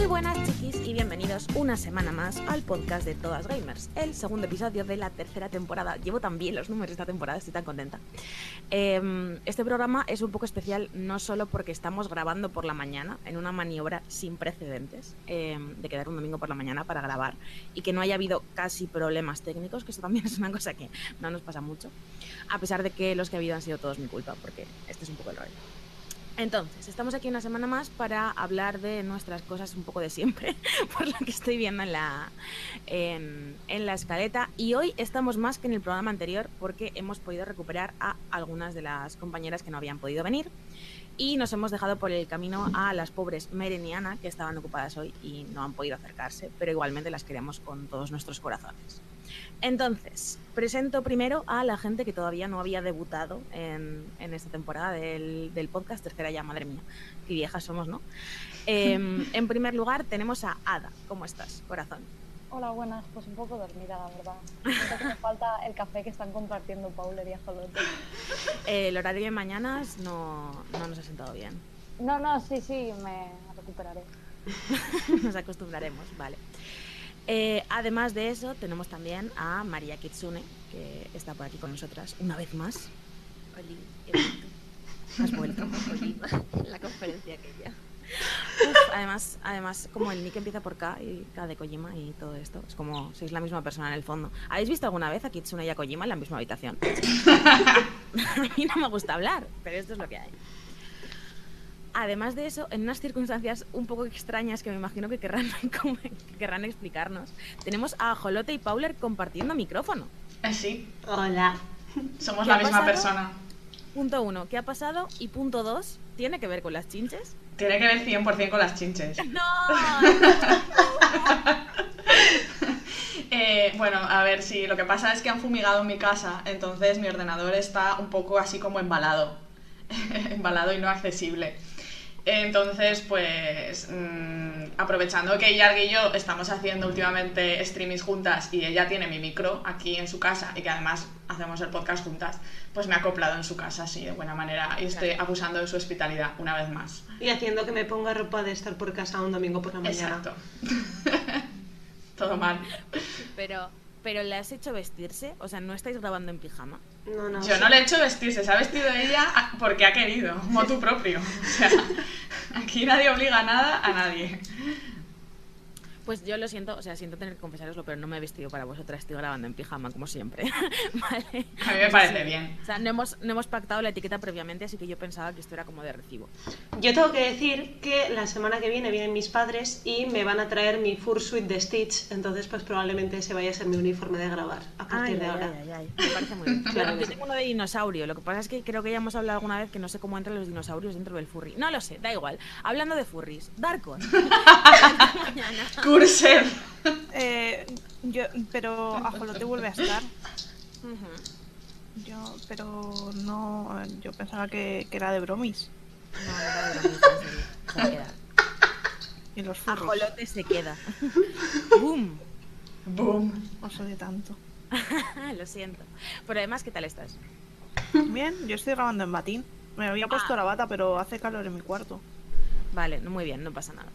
Muy buenas chiquis y bienvenidos una semana más al podcast de Todas Gamers, el segundo episodio de la tercera temporada. Llevo tan bien los números esta temporada, estoy tan contenta. Este programa es un poco especial no solo porque estamos grabando por la mañana en una maniobra sin precedentes de quedar un domingo por la mañana para grabar y que no haya habido casi problemas técnicos, que eso también es una cosa que no nos pasa mucho, a pesar de que los que ha habido han sido todos mi culpa, porque este es un poco el rollo. Entonces, estamos aquí una semana más para hablar de nuestras cosas un poco de siempre, por lo que estoy viendo en la escaleta. Y hoy estamos más que en el programa anterior porque hemos podido recuperar a algunas de las compañeras que no habían podido venir. Y nos hemos dejado por el camino a las pobres Meren y Ana, que estaban ocupadas hoy y no han podido acercarse, pero igualmente las queremos con todos nuestros corazones. Entonces, presento primero a la gente que todavía no había debutado en esta temporada del podcast, tercera ya, madre mía, qué viejas somos, ¿no? En primer lugar tenemos a Ada. ¿Cómo estás, corazón? Hola, buenas. Pues un poco dormida, la verdad. Siento que me falta el café que están compartiendo Pauler y Ajolote. El horario de mañanas no nos ha sentado bien. No, sí, me recuperaré. Nos acostumbraremos, vale. Además de eso, tenemos también a María Kitsune, que está por aquí con nosotras una vez más. Oli, he vuelto. Has vuelto. Oli, la conferencia aquella. Además, como el nick empieza por K y K de Kojima y todo esto, es como sois la misma persona en el fondo. ¿Habéis visto alguna vez a Kitsune y a Kojima en la misma habitación? A mí no me gusta hablar, pero esto es lo que hay. Además de eso, en unas circunstancias un poco extrañas que me imagino que querrán explicarnos, tenemos a Ajolote y Pauler compartiendo micrófono. Sí. Hola. Somos la misma persona. Punto 1, ¿qué ha pasado? Y punto 2, ¿tiene que ver con las chinches? Tiene que ver 100% con las chinches. ¡No! Bueno, a ver, sí, lo que pasa es que han fumigado en mi casa, entonces mi ordenador está un poco así como embalado. Embalado y no accesible. Entonces, pues, aprovechando que Yarg y yo estamos haciendo últimamente streamings juntas y ella tiene mi micro aquí en su casa y que además hacemos el podcast juntas, pues me ha acoplado en su casa así de buena manera y estoy abusando de su hospitalidad una vez más. Y haciendo que me ponga ropa de estar por casa un domingo por la mañana. Exacto. Todo mal. Pero ¿le has hecho vestirse? O sea, ¿no estáis grabando en pijama? No. Yo no le he hecho vestirse, se ha vestido ella porque ha querido, motu propio. O sea, aquí nadie obliga nada a nadie. Pues yo lo siento, o sea, siento tener que confesároslo, pero no me he vestido para vosotras, estoy grabando en pijama, como siempre. Vale. A mí me parece bien. O sea, no hemos pactado la etiqueta previamente, así que yo pensaba que esto era como de recibo. Yo tengo que decir que la semana que viene vienen mis padres y me van a traer mi fursuit de Stitch, entonces pues probablemente ese vaya a ser mi uniforme de grabar a partir de ahora. Ay, me parece muy bien. Claro. Yo tengo uno de dinosaurio, lo que pasa es que creo que ya hemos hablado alguna vez que no sé cómo entran los dinosaurios dentro del furry. No lo sé, da igual. Hablando de furries, Darkon. Cursor. Pero Ajolote vuelve a estar. Uh-huh. Yo pensaba que era de bromis. No era de bromis, en serio. Se va a quedar. Y los furros. Ajolote se queda. ¡Boom! Boom. Os odio tanto. Lo siento. Pero además, ¿qué tal estás? Bien, yo estoy grabando en batín. Me había puesto la bata, pero hace calor en mi cuarto. Vale, muy bien, no pasa nada.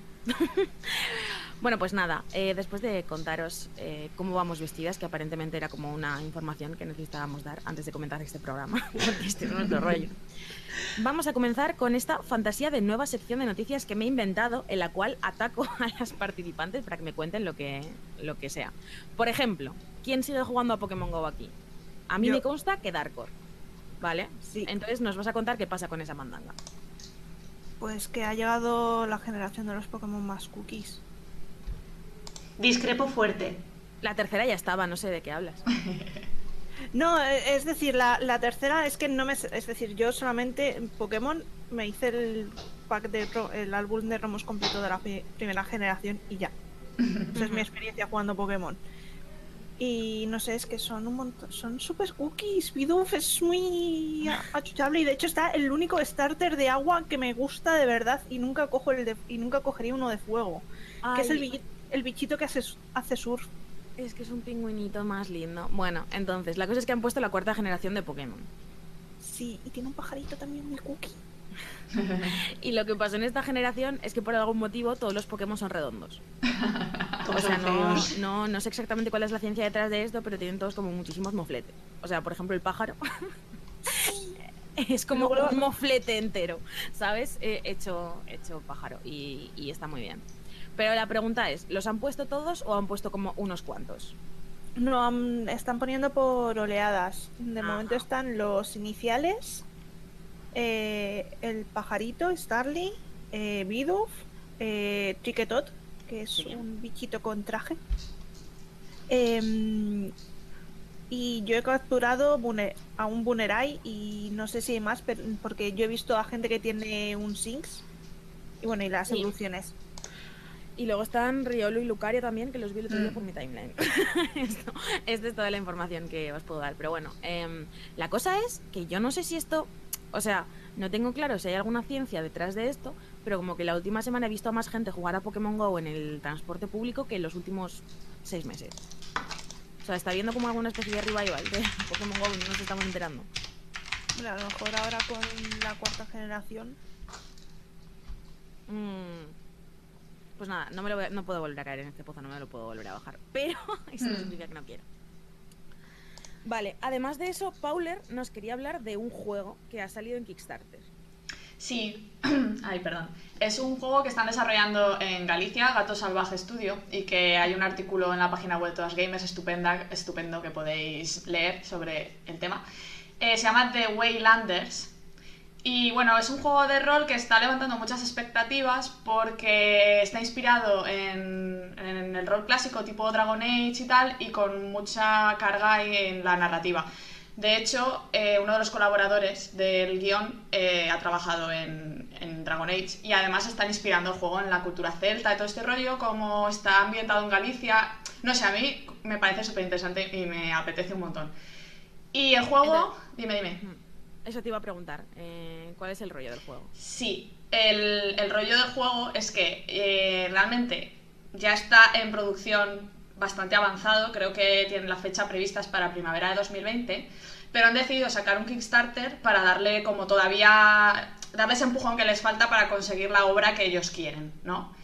Bueno, pues nada, después de contaros cómo vamos vestidas, que aparentemente era como una información que necesitábamos dar antes de comenzar este programa, porque este es nuestro rollo, vamos a comenzar con esta fantasía de nueva sección de noticias que me he inventado, en la cual ataco a las participantes para que me cuenten lo que sea. Por ejemplo, ¿quién sigue jugando a Pokémon GO aquí? A mí me consta que Darkor, ¿vale? Sí. Entonces nos vas a contar qué pasa con esa mandanga. Pues que ha llegado la generación de los Pokémon más cookies. Discrepo fuerte. La tercera ya estaba, no sé de qué hablas. No, es decir, la tercera es que no me... Es decir, yo solamente en Pokémon me hice el pack el álbum de romos completo de la primera generación y ya. Esa es mi experiencia jugando Pokémon. Y no sé, es que son un montón, son super cookies. Bidoof es muy achuchable y de hecho está el único starter de agua que me gusta de verdad y nunca cogería uno de fuego. Ay. Que es el bichito que hace surf. Es que es un pingüinito más lindo. Bueno, entonces, la cosa es que han puesto la cuarta generación de Pokémon. Sí, y tiene un pajarito también muy cookie. Y lo que pasó en esta generación es que por algún motivo todos los Pokémon son redondos. Todos O sea, son feos. no sé exactamente cuál es la ciencia detrás de esto, pero tienen todos como muchísimos mofletes. O sea, por ejemplo, el pájaro es como un moflete entero, ¿sabes? Hecho pájaro y está muy bien. Pero la pregunta es, ¿los han puesto todos o han puesto como unos cuantos? No, están poniendo por oleadas. De Ajá. momento están los iniciales, el pajarito, Starly, Bidoof, Triquetot, que es Sí. un bichito con traje. Y yo he capturado a un Bunerai y no sé si hay más, porque yo he visto a gente que tiene un Sinx. Y bueno, y las Sí. evoluciones. Y luego están Riolu y Lucario también, que los vi el otro día por mi timeline. Esta es toda la información que os puedo dar. Pero bueno, la cosa es que yo no sé si esto... O sea, no tengo claro si hay alguna ciencia detrás de esto, pero como que la última semana he visto a más gente jugar a Pokémon GO en el transporte público que en los últimos 6 meses. O sea, está viendo como alguna especie de revival de Pokémon GO y no nos estamos enterando. Bueno, a lo mejor ahora con la cuarta generación. Pues nada, no puedo volver a caer en este pozo, no me lo puedo volver a bajar. Pero eso no significa que no quiero. Vale, además de eso, Pauler nos quería hablar de un juego que ha salido en Kickstarter. Sí, ay, perdón. Es un juego que están desarrollando en Galicia, Gato Salvaje Studio, y que hay un artículo en la página web Todas Gamers estupendo que podéis leer sobre el tema. Se llama The Waylanders. Y bueno, es un juego de rol que está levantando muchas expectativas porque está inspirado en el rol clásico tipo Dragon Age y tal, y con mucha carga en la narrativa. De hecho, uno de los colaboradores del guión ha trabajado en Dragon Age y además están inspirando el juego en la cultura celta y todo este rollo, como está ambientado en Galicia. No sé, a mí me parece súper interesante y me apetece un montón. Y el juego... Dime. Eso te iba a preguntar, ¿cuál es el rollo del juego? Sí, el rollo del juego es que realmente ya está en producción bastante avanzado, creo que tienen la fecha prevista para primavera de 2020, pero han decidido sacar un Kickstarter para darle como todavía, darle ese empujón que les falta para conseguir la obra que ellos quieren, ¿no?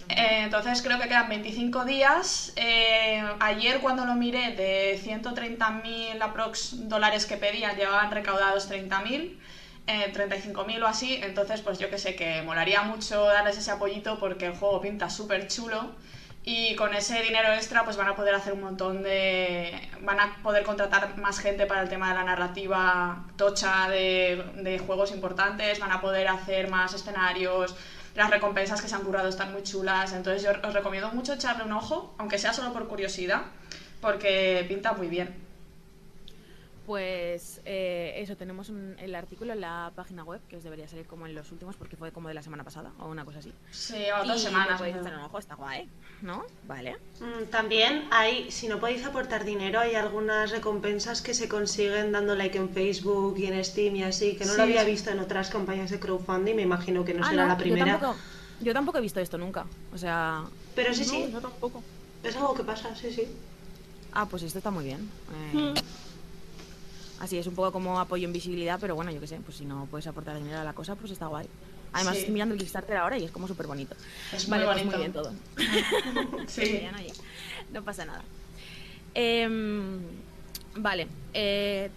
Entonces creo que quedan 25 días. Ayer cuando lo miré, de 130.000 aprox dólares que pedían, llevaban recaudados 30.000, 35.000 o así. Entonces pues yo que sé, que molaría mucho darles ese apoyito porque el juego pinta súper chulo. Y con ese dinero extra pues van a poder hacer un montón de... Van a poder contratar más gente para el tema de la narrativa tocha de juegos importantes. Van a poder hacer más escenarios. Las recompensas que se han currado están muy chulas. Entonces yo os recomiendo mucho echarle un ojo, aunque sea solo por curiosidad, porque pinta muy bien. Pues eso, tenemos el artículo en la página web, que os debería salir como en los últimos, porque fue como de la semana pasada, o una cosa así. Sí, o 2 Y semanas. le podéis echar un ojo, está guay, ¿no? Vale. También hay, si no podéis aportar dinero, hay algunas recompensas que se consiguen dando like en Facebook y en Steam y así, que no lo Sí. había visto en otras campañas de crowdfunding, me imagino que no será la primera. Yo tampoco he visto esto nunca, o sea... Pero sí, No, sí, yo tampoco. es algo que pasa, sí, sí. Ah, pues esto está muy bien. Así es un poco como apoyo en visibilidad, pero bueno, yo qué sé, pues si no puedes aportar dinero a la cosa, pues está guay. Además Sí. estoy mirando el Kickstarter ahora y es como súper bonito. Es Vale, muy pues bonito. muy bien todo. Sí. Bien, oye, no pasa nada. Vale,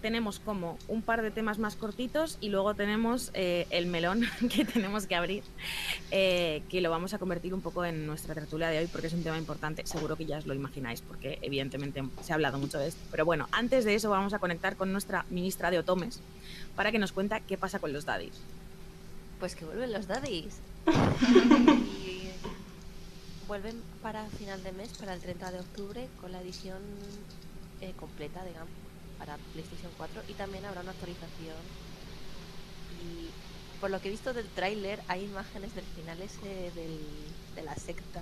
tenemos como un par de temas más cortitos y luego tenemos el melón que tenemos que abrir, que lo vamos a convertir un poco en nuestra tertulia de hoy porque es un tema importante. Seguro que ya os lo imagináis porque evidentemente se ha hablado mucho de esto. Pero bueno, antes de eso vamos a conectar con nuestra ministra de Otomes para que nos cuente qué pasa con los daddies. Pues que vuelven los daddies. Y vuelven para final de mes, para el 30 de octubre, con la edición completa, digamos, para PlayStation 4. Y también habrá una actualización. Y por lo que he visto del tráiler, hay imágenes del final ese de la secta.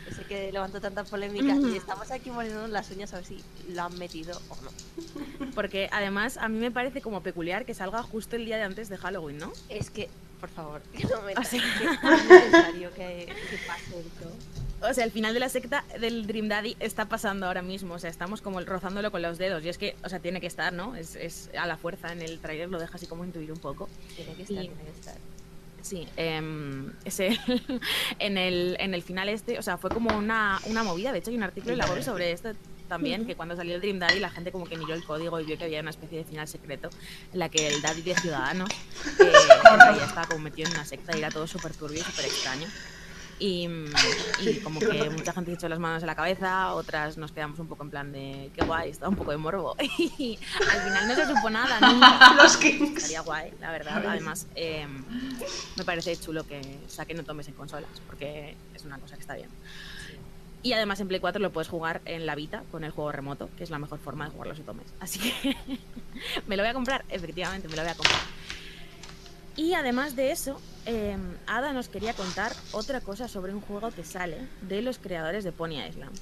Ese que levantó tanta polémica. Y estamos aquí mordiendo las uñas a ver si lo han metido o no. Porque además a mí me parece como peculiar que salga justo el día de antes de Halloween, ¿no? Es que, por favor, que no me O sea, que no es necesario que pase esto. O sea, el final de la secta del Dream Daddy está pasando ahora mismo. O sea, estamos como rozándolo con los dedos. Y es que, o sea, tiene que estar, ¿no? Es a la fuerza. En el trailer lo deja así como intuir un poco. Tiene que estar, Y- tiene que estar. Sí, en el final o sea, fue como una movida. De hecho, hay un artículo en la web sobre esto también, que cuando salió el Dream Daddy la gente como que miró el código y vio que había una especie de final secreto en la que el Daddy de Ciudadanos ya estaba como metido en una secta y era todo súper turbio y súper extraño. Y como que mucha gente se echó las manos en la cabeza, otras nos quedamos un poco en plan de qué guay, estaba un poco de morbo. Y al final no se supo nada nunca. Los Kings. Estaría guay, la verdad. Además, me parece chulo que saquen No Tomes en consolas, porque es una cosa que está bien. Y además en Play 4 lo puedes jugar en la Vita con el juego remoto, que es la mejor forma de jugar los Otomes. Así que me lo voy a comprar, efectivamente, me lo voy a comprar. Y además de eso, Ada nos quería contar otra cosa sobre un juego que sale de los creadores de Pony Island.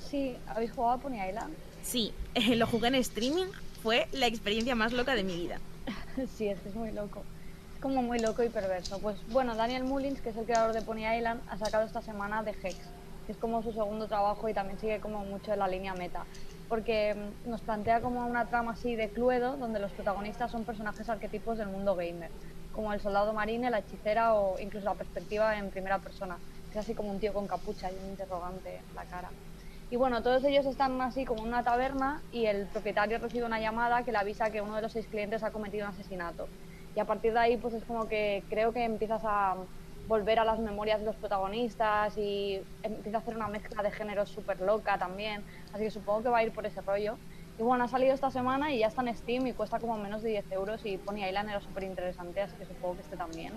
Sí, ¿habéis jugado a Pony Island? Sí, lo jugué en streaming, fue la experiencia más loca de mi vida. Sí, es que es muy loco. Es como muy loco y perverso. Pues bueno, Daniel Mullins, que es el creador de Pony Island, ha sacado esta semana The Hex, que es como su segundo trabajo y también sigue como mucho en la línea meta. Porque nos plantea como una trama así de Cluedo, donde los protagonistas son personajes arquetipos del mundo gamer, como el soldado marine, la hechicera o incluso la perspectiva en primera persona, que es así como un tío con capucha y un interrogante en la cara. Y bueno, todos ellos están así como en una taberna y el propietario recibe una llamada que le avisa que uno de los 6 clientes ha cometido un asesinato. Y a partir de ahí pues es como que creo que empiezas a volver a las memorias de los protagonistas y empieza a hacer una mezcla de géneros súper loca también, así que supongo que va a ir por ese rollo. Y bueno, ha salido esta semana y ya está en Steam y cuesta como menos de 10 euros y Pony Island era súper interesante, así que supongo que este también.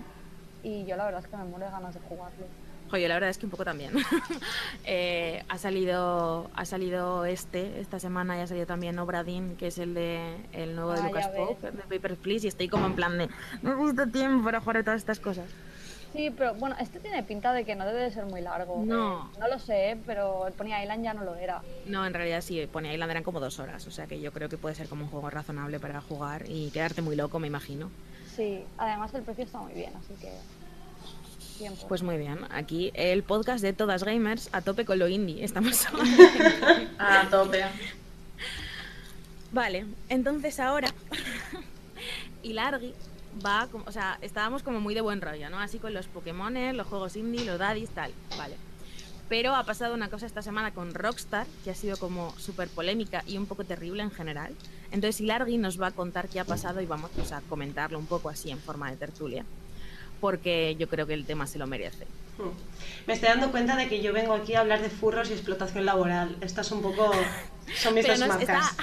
Y yo la verdad es que me muero de ganas de jugarlo. Joder, la verdad es que un poco también. Ha salido esta semana, ya ha salido también Obra Dinn, que es el nuevo de Lucas Pope, de Papers, Please, y estoy como en plan de no me gusta tiempo para jugar a todas estas cosas. Sí, pero bueno, este tiene pinta de que no debe de ser muy largo. No. No lo sé, pero el Pony Island ya no lo era. No, en realidad sí, Pony Island eran como 2 horas, o sea que yo creo que puede ser como un juego razonable para jugar y quedarte muy loco, me imagino. Sí, además el precio está muy bien, así que... tiempo. Pues muy bien, aquí el podcast de Todas Gamers a tope con lo indie, estamos a tope. Vale, entonces ahora Ilargi va, o sea, estábamos como muy de buen rollo, ¿no? Así con los Pokémones, los juegos indie, los daddies, tal, vale. Pero ha pasado una cosa esta semana con Rockstar que ha sido como súper polémica y un poco terrible en general. Entonces Ilargi nos va a contar qué ha pasado y vamos pues, a comentarlo un poco así en forma de tertulia, porque yo creo que el tema se lo merece. Me estoy dando cuenta de que yo vengo aquí a hablar de furros y explotación laboral. Estas un poco son mis dos marcas.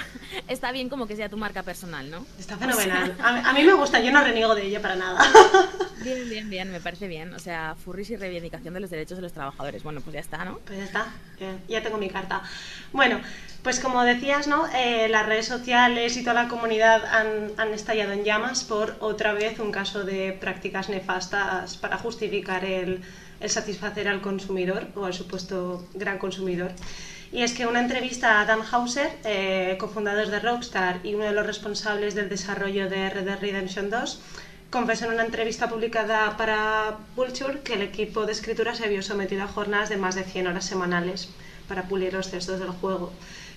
Está bien como que sea tu marca personal, ¿no? Está fenomenal. A mí me gusta, yo no reniego de ella para nada. Bien, me parece bien. O sea, furries y reivindicación de los derechos de los trabajadores. Bueno, pues ya está, ¿no? Pues ya está, ya tengo mi carta. Bueno, pues como decías, ¿no? Las redes sociales y toda la comunidad han estallado en llamas por otra vez un caso de prácticas nefastas para justificar el satisfacer al consumidor o al supuesto gran consumidor. Y es que una entrevista a Dan Houser, cofundador de Rockstar y uno de los responsables del desarrollo de Red Dead Redemption 2, confesó en una entrevista publicada para Vulture que el equipo de escritura se vio sometido a jornadas de más de 100 horas semanales para pulir los textos del juego.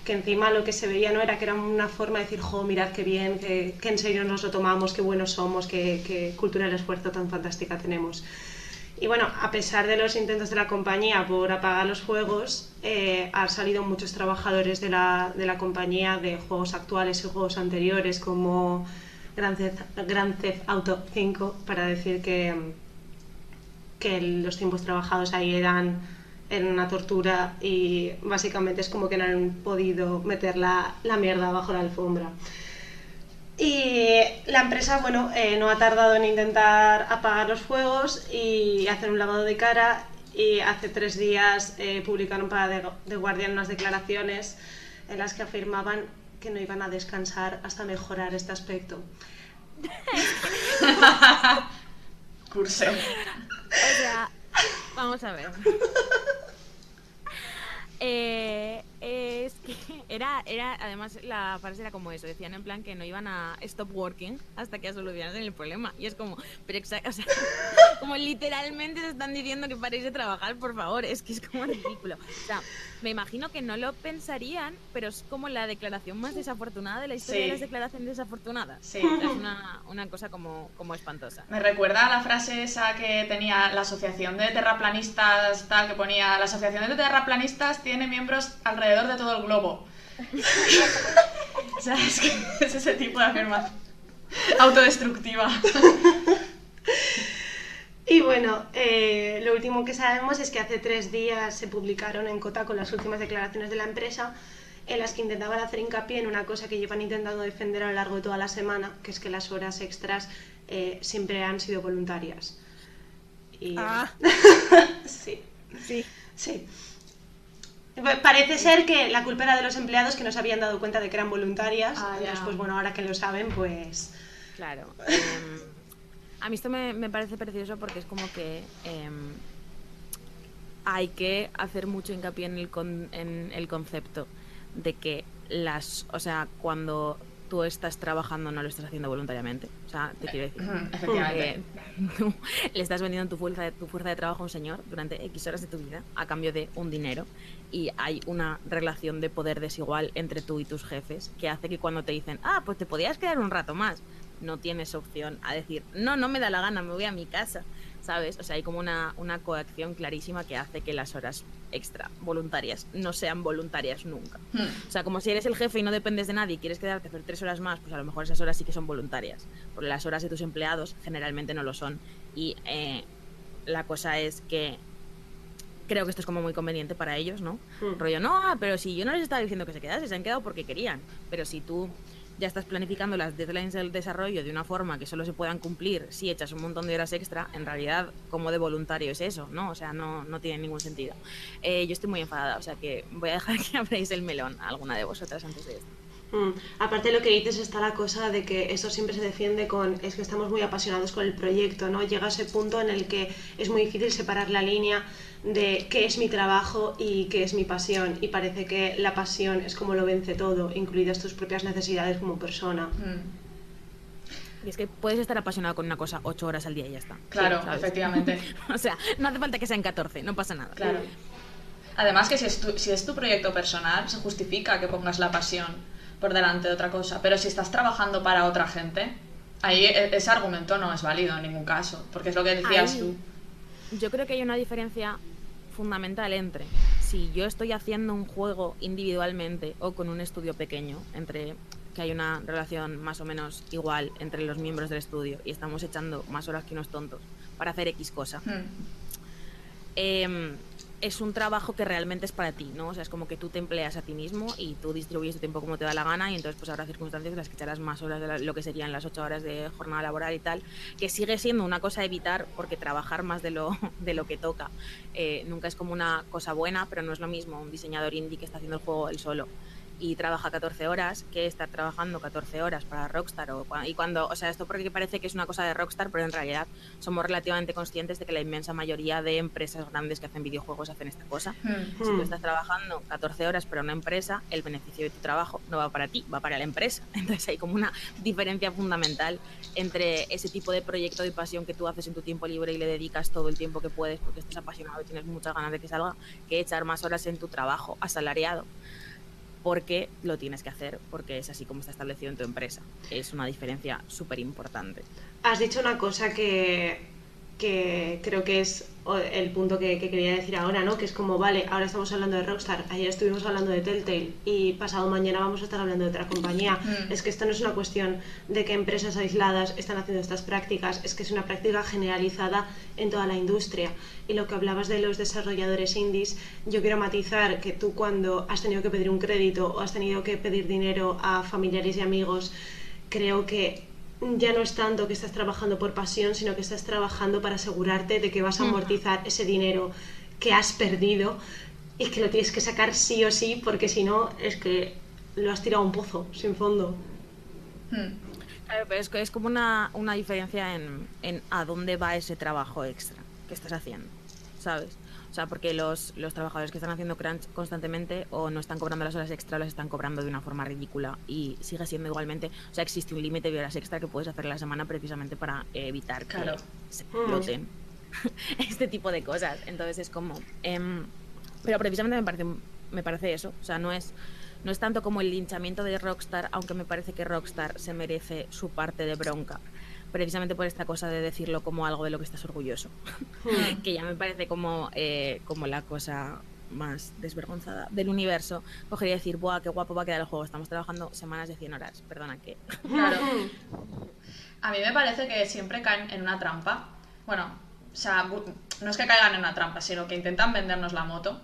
Que encima lo que se veía no era que era una forma de decir, jo, mirad qué bien, que en serio nos lo tomamos, qué buenos somos, qué cultura del esfuerzo tan fantástica tenemos. Y bueno, a pesar de los intentos de la compañía por apagar los juegos, han salido muchos trabajadores de la compañía de juegos actuales y juegos anteriores como Grand Theft Auto 5 para decir que los tiempos trabajados ahí eran una tortura y básicamente es como que no han podido meter la mierda bajo la alfombra. Y la empresa, bueno, no ha tardado en intentar apagar los fuegos y hacer un lavado de cara, y hace 3 días publicaron para The Guardian unas declaraciones en las que afirmaban que no iban a descansar hasta mejorar este aspecto. Curse. O sea, vamos a ver. Es que era además la frase era como eso, decían en plan que no iban a stop working hasta que solucionasen el problema, y es como, pero o sea, como literalmente se están diciendo que paréis de trabajar, por favor, es que es como ridículo. O sea, me imagino que no lo pensarían, pero es como la declaración más desafortunada de la historia de las declaraciones desafortunadas. Sí. O sea, es una cosa como espantosa. Me recuerda a la frase esa que tenía la asociación de terraplanistas, tal, que ponía: la asociación de terraplanistas tiene miembros alrededor de todo el globo. O sea, es que es ese tipo de afirmación autodestructiva. Y bueno, lo último que sabemos es que hace 3 días se publicaron en Kotaku las últimas declaraciones de la empresa, en las que intentaban hacer hincapié en una cosa que llevan intentando defender a lo largo de toda la semana, que es que las horas extras siempre han sido voluntarias. Y... sí. Parece ser que la culpa era de los empleados, que no se habían dado cuenta de que eran voluntarias. Entonces, pues bueno, ahora que lo saben, pues... Claro. A mí esto me parece precioso porque es como que hay que hacer mucho hincapié en el concepto de que o sea, cuando tú estás trabajando no lo estás haciendo voluntariamente. O sea, te quiero decir Efectivamente. tú le estás vendiendo tu fuerza de trabajo a un señor durante X horas de tu vida a cambio de un dinero, y hay una relación de poder desigual entre tú y tus jefes que hace que cuando te dicen, pues te podías quedar un rato más, no tienes opción a decir, no me da la gana, me voy a mi casa, ¿sabes? O sea, hay como una coacción clarísima que hace que las horas extra voluntarias no sean voluntarias nunca. O sea, como si eres el jefe y no dependes de nadie y quieres quedarte a hacer 3 horas más, pues a lo mejor esas horas sí que son voluntarias, porque las horas de tus empleados generalmente no lo son. Y la cosa es que creo que esto es como muy conveniente para ellos, ¿no? Rollo, pero si yo no les estaba diciendo que se quedasen, se han quedado porque querían. Pero si tú ya estás planificando las deadlines del desarrollo de una forma que solo se puedan cumplir si echas un montón de horas extra, en realidad, ¿cómo de voluntario es eso? ¿No? O sea, no tiene ningún sentido. Yo estoy muy enfadada, o sea que voy a dejar que abráis el melón a alguna de vosotras antes de esto. Aparte de lo que dices, está la cosa de que eso siempre se defiende es que estamos muy apasionados con el proyecto, ¿no? Llega ese punto en el que es muy difícil separar la línea de qué es mi trabajo y qué es mi pasión, y parece que la pasión es como lo vence todo, incluidas tus propias necesidades como persona. Y es que puedes estar apasionado con una cosa 8 horas al día y ya está. Claro, ¿sabes? efectivamente. O sea, no hace falta que sean 14, no pasa nada. Claro. Además que si es tu proyecto personal, se justifica que pongas la pasión por delante de otra cosa. Pero si estás trabajando para otra gente, ahí ese argumento no es válido en ningún caso, porque es lo que decías tú. Yo creo que hay una diferencia fundamental entre si yo estoy haciendo un juego individualmente o con un estudio pequeño, entre que hay una relación más o menos igual entre los miembros del estudio y estamos echando más horas que unos tontos para hacer X cosa. Es un trabajo que realmente es para ti, ¿no? O sea, es como que tú te empleas a ti mismo y tú distribuyes tu tiempo como te da la gana, y entonces pues habrá circunstancias en las que echarás más horas de lo que serían las 8 horas de jornada laboral y tal, que sigue siendo una cosa a evitar, porque trabajar más de lo que toca nunca es como una cosa buena, pero no es lo mismo un diseñador indie que está haciendo el juego él solo y trabaja 14 horas que estar trabajando 14 horas para Rockstar o sea, esto porque parece que es una cosa de Rockstar, pero en realidad somos relativamente conscientes de que la inmensa mayoría de empresas grandes que hacen videojuegos hacen esta cosa. Si tú estás trabajando 14 horas para una empresa, el beneficio de tu trabajo no va para ti, va para la empresa. Entonces hay como una diferencia fundamental entre ese tipo de proyecto de pasión que tú haces en tu tiempo libre y le dedicas todo el tiempo que puedes porque estás apasionado y tienes muchas ganas de que salga, que echar más horas en tu trabajo asalariado porque lo tienes que hacer, porque es así como está establecido en tu empresa. Es una diferencia súper importante. Has dicho una cosa que creo que es el punto que quería decir ahora, ¿no? Que es como, vale, ahora estamos hablando de Rockstar, ayer estuvimos hablando de Telltale y pasado mañana vamos a estar hablando de otra compañía. Es que esto no es una cuestión de que empresas aisladas están haciendo estas prácticas, es que es una práctica generalizada en toda la industria. Y lo que hablabas de los desarrolladores indies, yo quiero matizar que tú, cuando has tenido que pedir un crédito o has tenido que pedir dinero a familiares y amigos, creo que ya no es tanto que estás trabajando por pasión, sino que estás trabajando para asegurarte de que vas a amortizar ese dinero que has perdido y que lo tienes que sacar sí o sí, porque si no es que lo has tirado a un pozo sin fondo. Claro, pero es como una diferencia en a dónde va ese trabajo extra que estás haciendo, ¿sabes? O sea, porque los trabajadores que están haciendo crunch constantemente o no están cobrando las horas extra, las están cobrando de una forma ridícula y sigue siendo igualmente... O sea, existe un límite de horas extra que puedes hacer a la semana precisamente para evitar que se exploten este tipo de cosas. Entonces es como... pero precisamente me parece eso. O sea, no es tanto como el linchamiento de Rockstar, aunque me parece que Rockstar se merece su parte de bronca. Precisamente por esta cosa de decirlo como algo de lo que estás orgulloso. Que ya me parece como la cosa más desvergonzada del universo. Cogería y decir, ¡buah, qué guapo va a quedar el juego! Estamos trabajando semanas de 100 horas. Perdona, ¿qué? Claro. A mí me parece que siempre caen en una trampa. Bueno, o sea, no es que caigan en una trampa, sino que intentan vendernos la moto.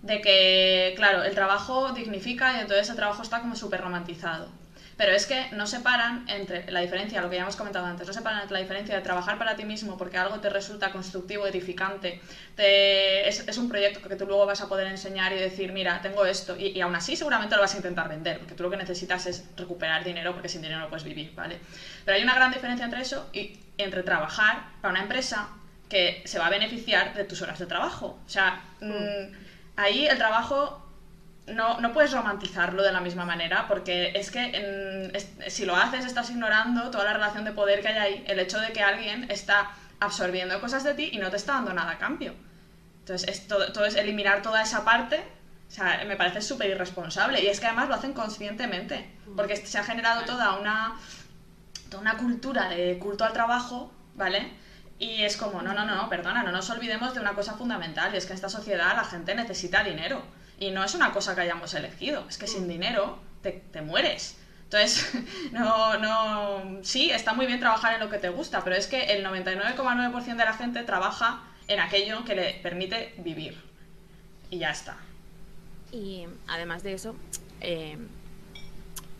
De que, claro, el trabajo dignifica y entonces el trabajo está como súper romantizado. Pero es que no separan entre la diferencia, lo que ya hemos comentado antes, no separan entre la diferencia de trabajar para ti mismo porque algo te resulta constructivo, edificante, es un proyecto que tú luego vas a poder enseñar y decir, mira, tengo esto, y aún así seguramente lo vas a intentar vender, porque tú lo que necesitas es recuperar dinero porque sin dinero no puedes vivir, ¿vale? Pero hay una gran diferencia entre eso y entre trabajar para una empresa que se va a beneficiar de tus horas de trabajo. O sea, ahí el trabajo... No puedes romantizarlo de la misma manera, porque es que si lo haces estás ignorando toda la relación de poder que hay ahí, el hecho de que alguien está absorbiendo cosas de ti y no te está dando nada a cambio. Entonces, todo es eliminar toda esa parte, o sea, me parece súper irresponsable, y es que además lo hacen conscientemente, porque se ha generado toda una cultura de culto al trabajo, ¿vale? Y es como, no, perdona, no nos olvidemos de una cosa fundamental, y es que en esta sociedad la gente necesita dinero. Y no es una cosa que hayamos elegido, es que sin dinero te mueres. Entonces, sí, está muy bien trabajar en lo que te gusta, pero es que el 99,9% de la gente trabaja en aquello que le permite vivir. Y ya está. Y además de eso,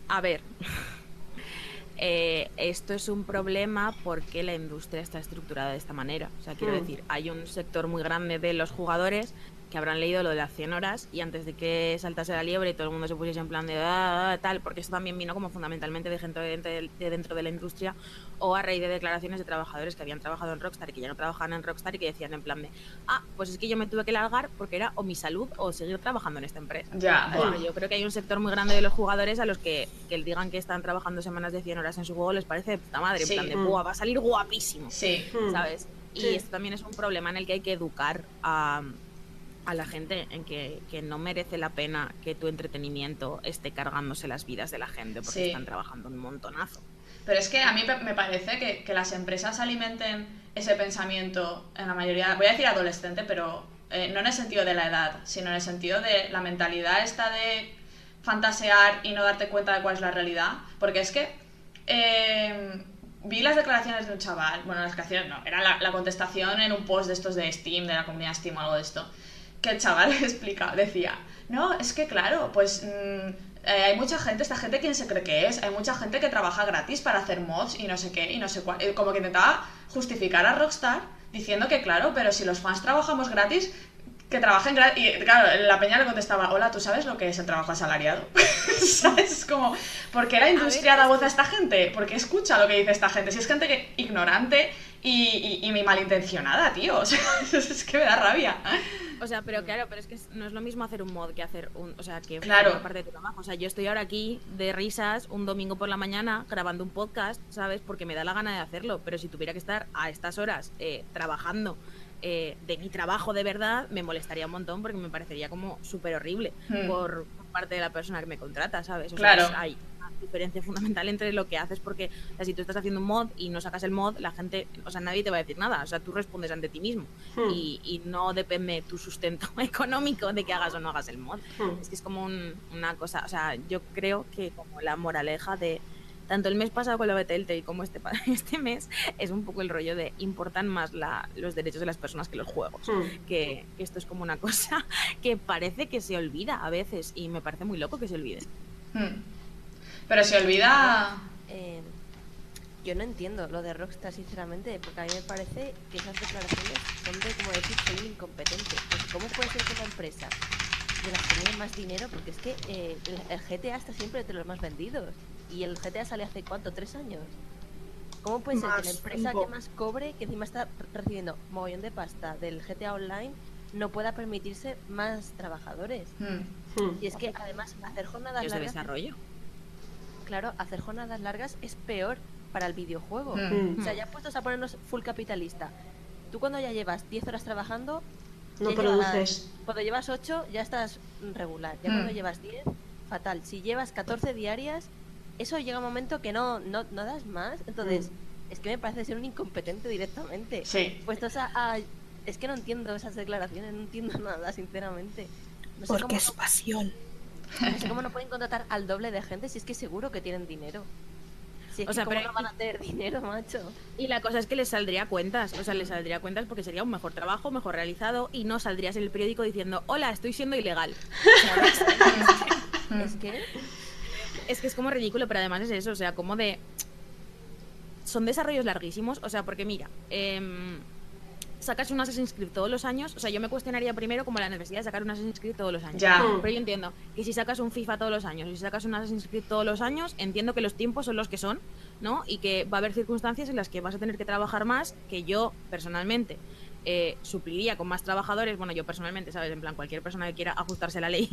a ver, esto es un problema porque la industria está estructurada de esta manera. O sea, quiero decir, hay un sector muy grande de los jugadores que habrán leído lo de las 100 horas y antes de que saltase la liebre y todo el mundo se pusiese en plan de tal, porque eso también vino como fundamentalmente de gente dentro de la industria o a raíz de declaraciones de trabajadores que habían trabajado en Rockstar y que ya no trabajaban en Rockstar y que decían en plan de pues es que yo me tuve que largar porque era o mi salud o seguir trabajando en esta empresa. Ya, bueno, yo creo que hay un sector muy grande de los jugadores a los que digan que están trabajando semanas de 100 horas en su juego les parece de puta madre, sí. En plan de ¡buah, va a salir guapísimo! Sí. ¿Sabes? Y esto también es un problema en el que hay que educar a la gente en que no merece la pena que tu entretenimiento esté cargándose las vidas de la gente porque están trabajando un montonazo. Pero es que a mí me parece que las empresas alimenten ese pensamiento en la mayoría, voy a decir adolescente, pero no en el sentido de la edad, sino en el sentido de la mentalidad esta de fantasear y no darte cuenta de cuál es la realidad, porque es que vi las declaraciones de un chaval, bueno, las declaraciones no, era la contestación en un post de estos de Steam, de la comunidad Steam o algo de esto, que el chaval decía, no, es que claro, pues hay mucha gente, esta gente quién se cree que es, hay mucha gente que trabaja gratis para hacer mods y no sé qué, y no sé cuál, como que intentaba justificar a Rockstar diciendo que claro, pero si los fans trabajamos gratis, que trabajen gratis, y claro, la peña le contestaba, hola, ¿tú sabes lo que es el trabajo asalariado? ¿Sabes? Es como, ¿por qué la industria da voz a esta gente? ¿Por qué escucha lo que dice esta gente? Si es gente ignorante y malintencionada, tío, o sea, es que me da rabia. O sea, pero claro, pero es que no es lo mismo hacer un mod que hacer o sea, que claro. Una parte de tu trabajo. O sea, yo estoy ahora aquí de risas un domingo por la mañana grabando un podcast, ¿sabes? Porque me da la gana de hacerlo, pero si tuviera que estar a estas horas trabajando de mi trabajo de verdad, me molestaría un montón porque me parecería como súper horrible por parte de la persona que me contrata, ¿sabes? O claro. sea, hay una diferencia fundamental entre lo que haces porque, o sea, si tú estás haciendo un mod y no sacas el mod, la gente, o sea, nadie te va a decir nada, o sea, tú respondes ante ti mismo y no depende tu sustento económico de que hagas o no hagas el mod. Es que es como una cosa, o sea, yo creo que como la moraleja de tanto el mes pasado con lo de Telltale como este mes es un poco el rollo de importan más los derechos de las personas que los juegos. Que esto es como una cosa que parece que se olvida a veces y me parece muy loco que se olvide. Pero se olvida... Yo no entiendo lo de Rockstar, sinceramente, porque a mí me parece que esas declaraciones son de como decir soy un incompetente. Pues, ¿cómo puede ser que una empresa de las que tiene más dinero? Porque es que el GTA está siempre entre los más vendidos. Y el GTA sale hace ¿cuánto? 3 años. ¿Cómo puede ser que la empresa que más cobre, que encima está recibiendo mogollón de pasta del GTA Online, no pueda permitirse más trabajadores? Y es que además hacer jornadas largas... de desarrollo. Claro, hacer jornadas largas es peor para el videojuego. O sea, ya puestos a ponernos full capitalista. Tú cuando ya llevas 10 horas trabajando, No ya produces. cuando llevas 8 ya estás regular. Ya cuando llevas 10, fatal. Si llevas 14 diarias, eso llega un momento que no das más. Entonces, es que me parece ser un incompetente directamente. Sí. Puestos es que no entiendo esas declaraciones, no entiendo nada, sinceramente. No sé Porque cómo es pasión. no sé cómo no pueden contratar al doble de gente si es que seguro que tienen dinero. Si es O que sea, cómo pero- no van a tener dinero, macho. Y la cosa es que les saldría cuentas, o sea, les saldría cuentas porque sería un mejor trabajo, mejor realizado y no saldrías en el periódico diciendo, hola, estoy siendo ilegal. ¿Sabes? Es que Es que es como ridículo, pero además es eso, o sea, como de... Son desarrollos larguísimos, o sea, porque mira, sacas un Assassin's Creed todos los años, o sea, yo me cuestionaría primero como la necesidad de sacar un Assassin's Creed todos los años. Ya. Pero yo entiendo que si sacas un FIFA todos los años, y si sacas un Assassin's Creed todos los años, entiendo que los tiempos son los que son, ¿no? Y que va a haber circunstancias en las que vas a tener que trabajar más, que yo, personalmente, supliría con más trabajadores. Bueno, yo personalmente, ¿sabes? En plan, cualquier persona que quiera ajustarse a la ley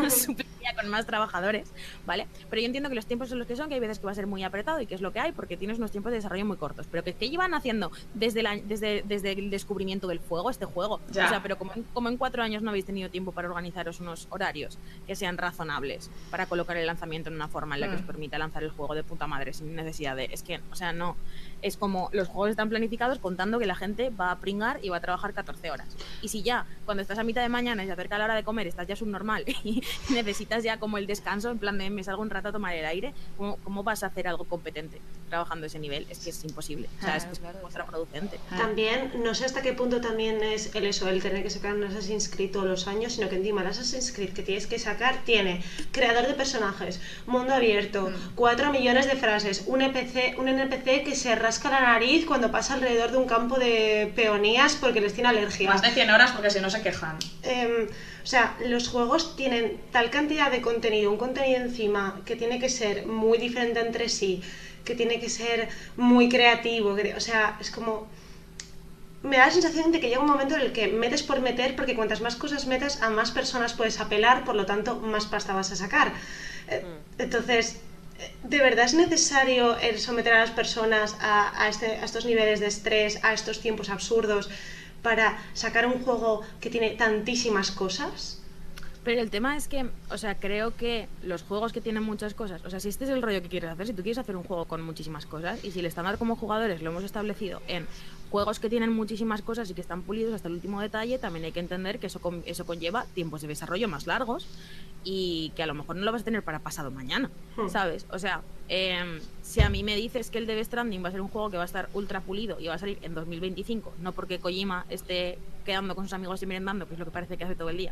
supliría con más trabajadores, ¿vale? Pero yo entiendo que los tiempos son los que son, que hay veces que va a ser muy apretado y que es lo que hay, porque tienes unos tiempos de desarrollo muy cortos. Pero que llevan haciendo desde el descubrimiento del fuego este juego. Ya. O sea, pero como en 4 años no habéis tenido tiempo para organizaros unos horarios que sean razonables para colocar el lanzamiento en una forma en la que os permita lanzar el juego de puta madre sin necesidad de... Es que, o sea, no... Es como los juegos están planificados contando que la gente va a pringar y va a trabajar 14 horas. Y si ya, cuando estás a mitad de mañana y se acerca la hora de comer, estás ya subnormal y necesitas ya como el descanso, en plan de me salgo un rato a tomar el aire, ¿cómo vas a hacer algo competente trabajando a ese nivel? Es que es imposible. O sea, es que es contraproducente. También, no sé hasta qué punto también es el tener que sacar un Assassin's Creed todos los años, sino que encima el Assassin's Creed que tienes que sacar tiene creador de personajes, mundo abierto, 4 millones de frases, un NPC que se rasca la nariz cuando pasa alrededor de un campo de peonías porque les tiene alergia. Más de 100 horas porque si no se quejan. O sea, los juegos tienen tal cantidad de contenido, un contenido encima que tiene que ser muy diferente entre sí, que tiene que ser muy creativo, o sea, es como... Me da la sensación de que llega un momento en el que metes por meter, porque cuantas más cosas metas, a más personas puedes apelar, por lo tanto, más pasta vas a sacar. Entonces, ¿de verdad es necesario el someter a las personas a estos niveles de estrés, a estos tiempos absurdos, para sacar un juego que tiene tantísimas cosas? Pero el tema es que, o sea, creo que los juegos que tienen muchas cosas, o sea, si este es el rollo que quieres hacer, si tú quieres hacer un juego con muchísimas cosas, y si el estándar como jugadores lo hemos establecido en juegos que tienen muchísimas cosas y que están pulidos hasta el último detalle, también hay que entender que eso conlleva tiempos de desarrollo más largos y que a lo mejor no lo vas a tener para pasado mañana, ¿sabes? O sea, si a mí me dices que el Death Stranding va a ser un juego que va a estar ultra pulido y va a salir en 2025, no porque Kojima esté quedando con sus amigos y merendando, que es lo que parece que hace todo el día,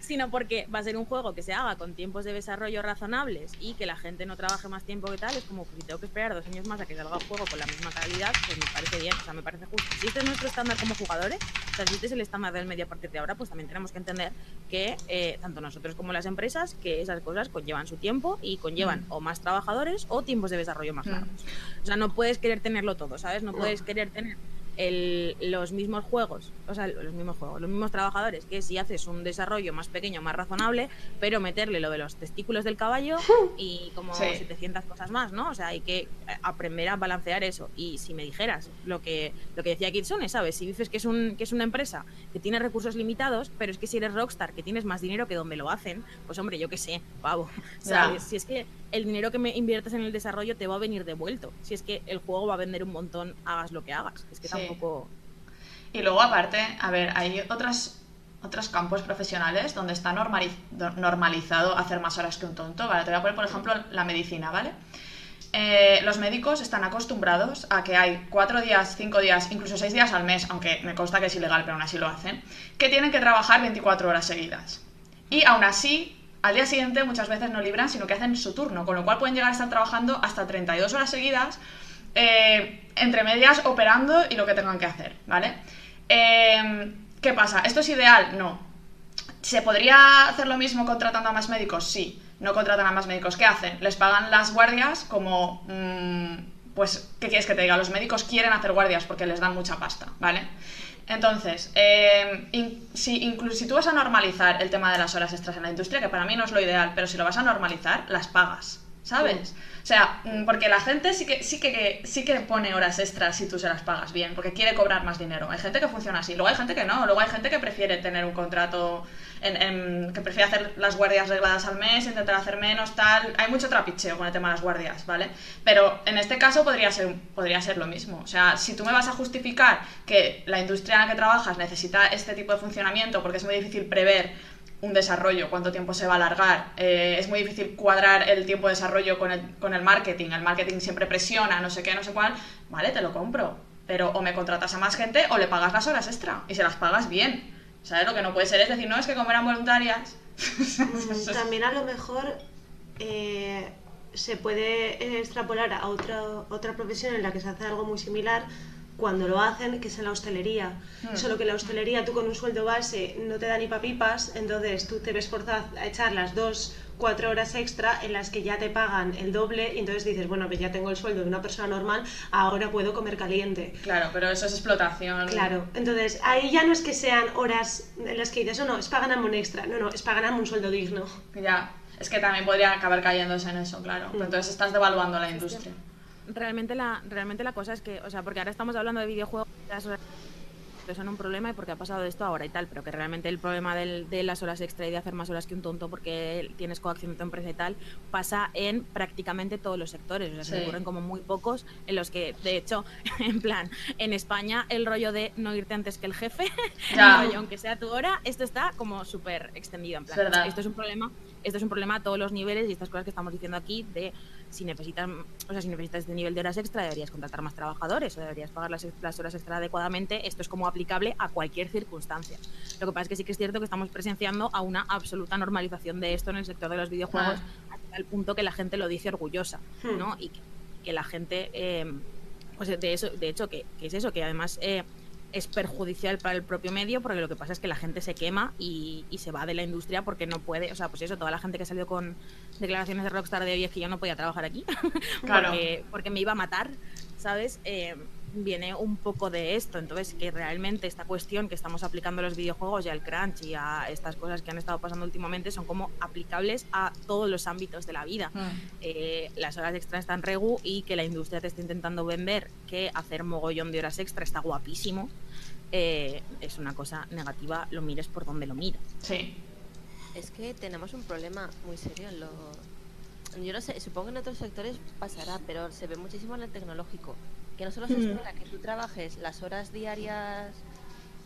sino porque va a ser un juego que se haga con tiempos de desarrollo razonables y que la gente no trabaje más tiempo que tal, es como que si tengo que esperar 2 años más a que salga un juego con la misma calidad, pues me parece bien, o sea, me parece justo. Si este es nuestro estándar como jugadores, o sea, si este es el estándar del medio a partir de ahora, pues también tenemos que entender que tanto nosotros como las empresas, que esas cosas conllevan su tiempo y conllevan o más trabajadores o tiempos de desarrollo más largos. O sea, no puedes querer tenerlo todo, ¿sabes? No puedes querer tener los mismos juegos, o sea, los mismos trabajadores, que si haces un desarrollo más pequeño, más razonable, pero meterle lo de los testículos del caballo y como 700 cosas más, ¿no? O sea, hay que aprender a balancear eso. Y si me dijeras lo que decía Kitsune, ¿sabes? Si dices que es una empresa que tiene recursos limitados, pero es que si eres Rockstar, que tienes más dinero que donde lo hacen, pues hombre, yo qué sé, pavo, ¿sabes? Si es que el dinero que me inviertes en el desarrollo te va a venir devuelto, si es que el juego va a vender un montón, hagas lo que hagas, es que tampoco... Y luego aparte, a ver, hay otros campos profesionales donde está normalizado hacer más horas que un tonto, ¿vale? Te voy a poner, por ejemplo, la medicina, ¿vale? Los médicos están acostumbrados a que hay 4 días, 5 días, incluso 6 días al mes, aunque me consta que es ilegal, pero aún así lo hacen, que tienen que trabajar 24 horas seguidas. Y aún así, al día siguiente muchas veces no libran, sino que hacen su turno, con lo cual pueden llegar a estar trabajando hasta 32 horas seguidas, entre medias operando y lo que tengan que hacer, ¿vale? ¿Qué pasa? ¿Esto es ideal? No. ¿Se podría hacer lo mismo contratando a más médicos? Sí. No contratan a más médicos. ¿Qué hacen? Les pagan las guardias como... pues, ¿qué quieres que te diga? Los médicos quieren hacer guardias porque les dan mucha pasta, ¿vale? Entonces, si tú vas a normalizar el tema de las horas extras en la industria, que para mí no es lo ideal, pero si lo vas a normalizar, las pagas. ¿sabes? O sea, porque la gente sí que pone horas extras si tú se las pagas bien, porque quiere cobrar más dinero. Hay gente que funciona así, luego hay gente que no, luego hay gente que prefiere tener un contrato, que prefiere hacer las guardias regladas al mes, intentar hacer menos, tal. Hay mucho trapicheo con el tema de las guardias, ¿vale? Pero en este caso podría ser lo mismo. O sea, si tú me vas a justificar que la industria en la que trabajas necesita este tipo de funcionamiento porque es muy difícil prever un desarrollo, cuánto tiempo se va a alargar, es muy difícil cuadrar el tiempo de desarrollo con el marketing siempre presiona, no sé qué, no sé cuál, vale, te lo compro, pero o me contratas a más gente o le pagas las horas extra, y se las pagas bien, ¿sabes? Lo que no puede ser es decir, no, es que como eran voluntarias... También a lo mejor se puede extrapolar a otra profesión en la que se hace algo muy similar, cuando lo hacen, que es en la hostelería. Solo que en la hostelería tú con un sueldo base no te da ni papipas, entonces tú te ves forzado a echar las 2-4 horas extra en las que ya te pagan el doble y entonces dices, bueno, pues ya tengo el sueldo de una persona normal, ahora puedo comer caliente. Claro, pero eso es explotación. Claro, entonces ahí ya no es que sean horas en las que dices, no, es para ganarme un extra, no, es para ganarme un sueldo digno. Ya, es que también podría acabar cayéndose en eso, claro. Pero entonces estás devaluando la industria. Realmente la cosa es que, o sea, porque ahora estamos hablando de videojuegos que son un problema y porque ha pasado esto ahora y tal, pero que realmente el problema de las horas extra y de hacer más horas que un tonto porque tienes coacción de tu empresa y tal, pasa en prácticamente todos los sectores. O sea, se me ocurren como muy pocos en los que, de hecho, en plan, en España el rollo de no irte antes que el jefe, el rollo, aunque sea tu hora, esto está como súper extendido, en plan, esto es un problema a todos los niveles y estas cosas que estamos diciendo aquí de si necesitas este nivel de horas extra deberías contratar más trabajadores o deberías pagar las horas extra adecuadamente. Esto es como aplicable a cualquier circunstancia. Lo que pasa es que sí que es cierto que estamos presenciando a una absoluta normalización de esto en el sector de los videojuegos hasta el punto que la gente lo dice orgullosa, ¿no? Y que la gente pues de hecho que es eso, que además es perjudicial para el propio medio, porque lo que pasa es que la gente se quema y se va de la industria porque no puede, o sea, pues eso, toda la gente que salió con declaraciones de Rockstar de hoy es que yo no podía trabajar aquí, claro. porque me iba a matar, ¿sabes? Viene un poco de esto, entonces que realmente esta cuestión que estamos aplicando a los videojuegos y al crunch y a estas cosas que han estado pasando últimamente son como aplicables a todos los ámbitos de la vida. Las horas extra están regu y que la industria te está intentando vender que hacer mogollón de horas extra está guapísimo, es una cosa negativa, lo mires por donde lo mires. Sí. Es que tenemos un problema muy serio en lo... Yo no sé, supongo que en otros sectores pasará, pero se ve muchísimo en el tecnológico. Que no solo se espera que tú trabajes las horas diarias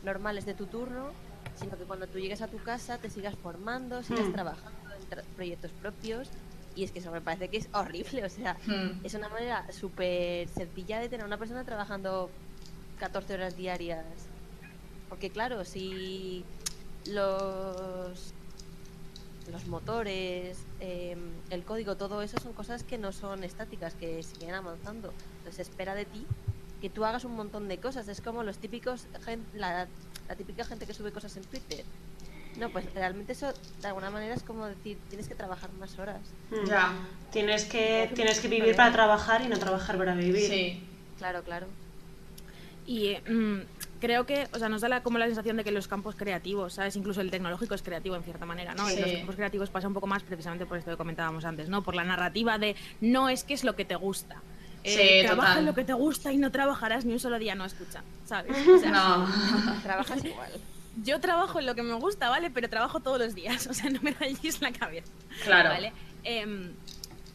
normales de tu turno, sino que cuando tú llegues a tu casa te sigas formando, sigas trabajando en proyectos propios. Y es que eso me parece que es horrible, o sea, es una manera súper sencilla de tener a una persona trabajando 14 horas diarias. Porque claro, si los motores, el código, todo eso son cosas que no son estáticas, que siguen avanzando. Entonces se espera de ti que tú hagas un montón de cosas. Es como los típicos la típica gente que sube cosas en Twitter. No, pues realmente eso de alguna manera es como decir, tienes que trabajar más horas. Ya, tienes que vivir para trabajar y no trabajar para vivir. Sí, claro. Y creo que, o sea, nos da como la sensación de que los campos creativos, ¿sabes? Incluso el tecnológico es creativo en cierta manera, ¿no? Sí. En los campos creativos pasa un poco más precisamente por esto que comentábamos antes, ¿no? Por la narrativa de no es que es lo que te gusta. Trabaja en lo que te gusta y no trabajarás ni un solo día, no escucha, ¿sabes? O sea, no. Trabajas igual. Yo trabajo en lo que me gusta, ¿vale? Pero trabajo todos los días, o sea, no me rayéis la cabeza. Claro. ¿Vale?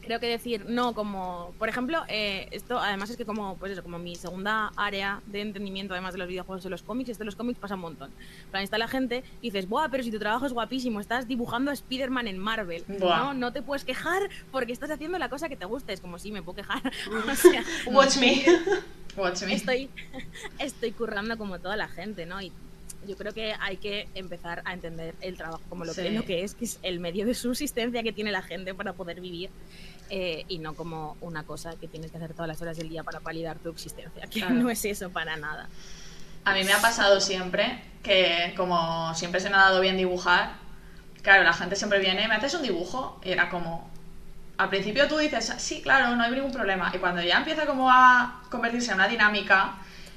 Creo que decir no, como, por ejemplo, esto además es que como, pues eso, como mi segunda área de entendimiento, además de los videojuegos y los cómics, esto de los cómics pasa un montón. En plan, está la gente y dices, ¡buah! Pero si tu trabajo es guapísimo, estás dibujando a Spider-Man en Marvel, ¿no? No te puedes quejar porque estás haciendo la cosa que te gusta. Es como, sí, me puedo quejar. O sea, Watch me. Estoy currando como toda la gente, ¿no? Y yo creo que hay que empezar a entender el trabajo como lo que es el medio de subsistencia que tiene la gente para poder vivir, y no como una cosa que tienes que hacer todas las horas del día para validar tu existencia, que no es eso para nada. A mí me ha pasado siempre que, como siempre se me ha dado bien dibujar, claro, la gente siempre viene, ¿me haces un dibujo? Y era como... Al principio tú dices, sí, claro, no hay ningún problema. Y cuando ya empieza como a convertirse en una dinámica...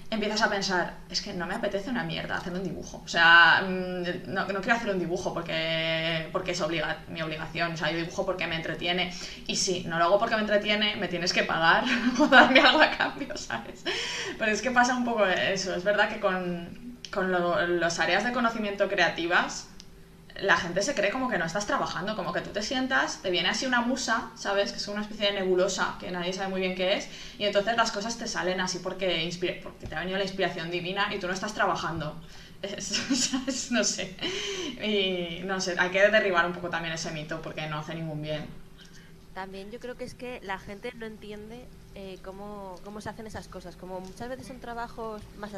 empiezas a pensar, es que no me apetece una mierda hacer un dibujo. O sea, no quiero hacer un dibujo porque es mi obligación. O sea, yo dibujo porque me entretiene. Y si no lo hago porque me entretiene, me tienes que pagar o darme algo a cambio, ¿sabes? Pero es que pasa un poco eso. Es verdad que con las áreas de conocimiento creativas, la gente se cree como que no estás trabajando, como que tú te sientas, te viene así una musa, ¿sabes? Que es una especie de nebulosa que nadie sabe muy bien qué es, y entonces las cosas te salen así porque te ha venido la inspiración divina y tú no estás trabajando. No sé. Y no sé, hay que derribar un poco también ese mito porque no hace ningún bien. También yo creo que es que la gente no entiende cómo se hacen esas cosas. Como muchas veces son trabajos más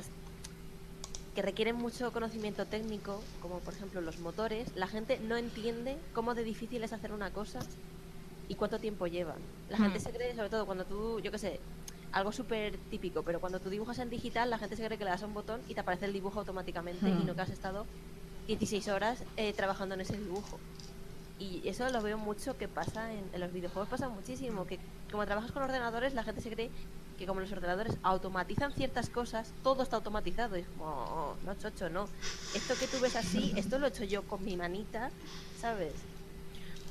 que requieren mucho conocimiento técnico, como por ejemplo los motores, la gente no entiende cómo de difícil es hacer una cosa y cuánto tiempo lleva. La gente se cree, sobre todo cuando tú, yo qué sé, algo súper típico, pero cuando tú dibujas en digital, la gente se cree que le das a un botón y te aparece el dibujo automáticamente y no que has estado 16 horas trabajando en ese dibujo. Y eso lo veo mucho que pasa en los videojuegos, pasa muchísimo, que como trabajas con ordenadores, la gente se cree que como los ordenadores automatizan ciertas cosas, todo está automatizado. Y es como, oh, no, chocho, no. Esto que tú ves así, esto lo he hecho yo con mi manita, ¿sabes?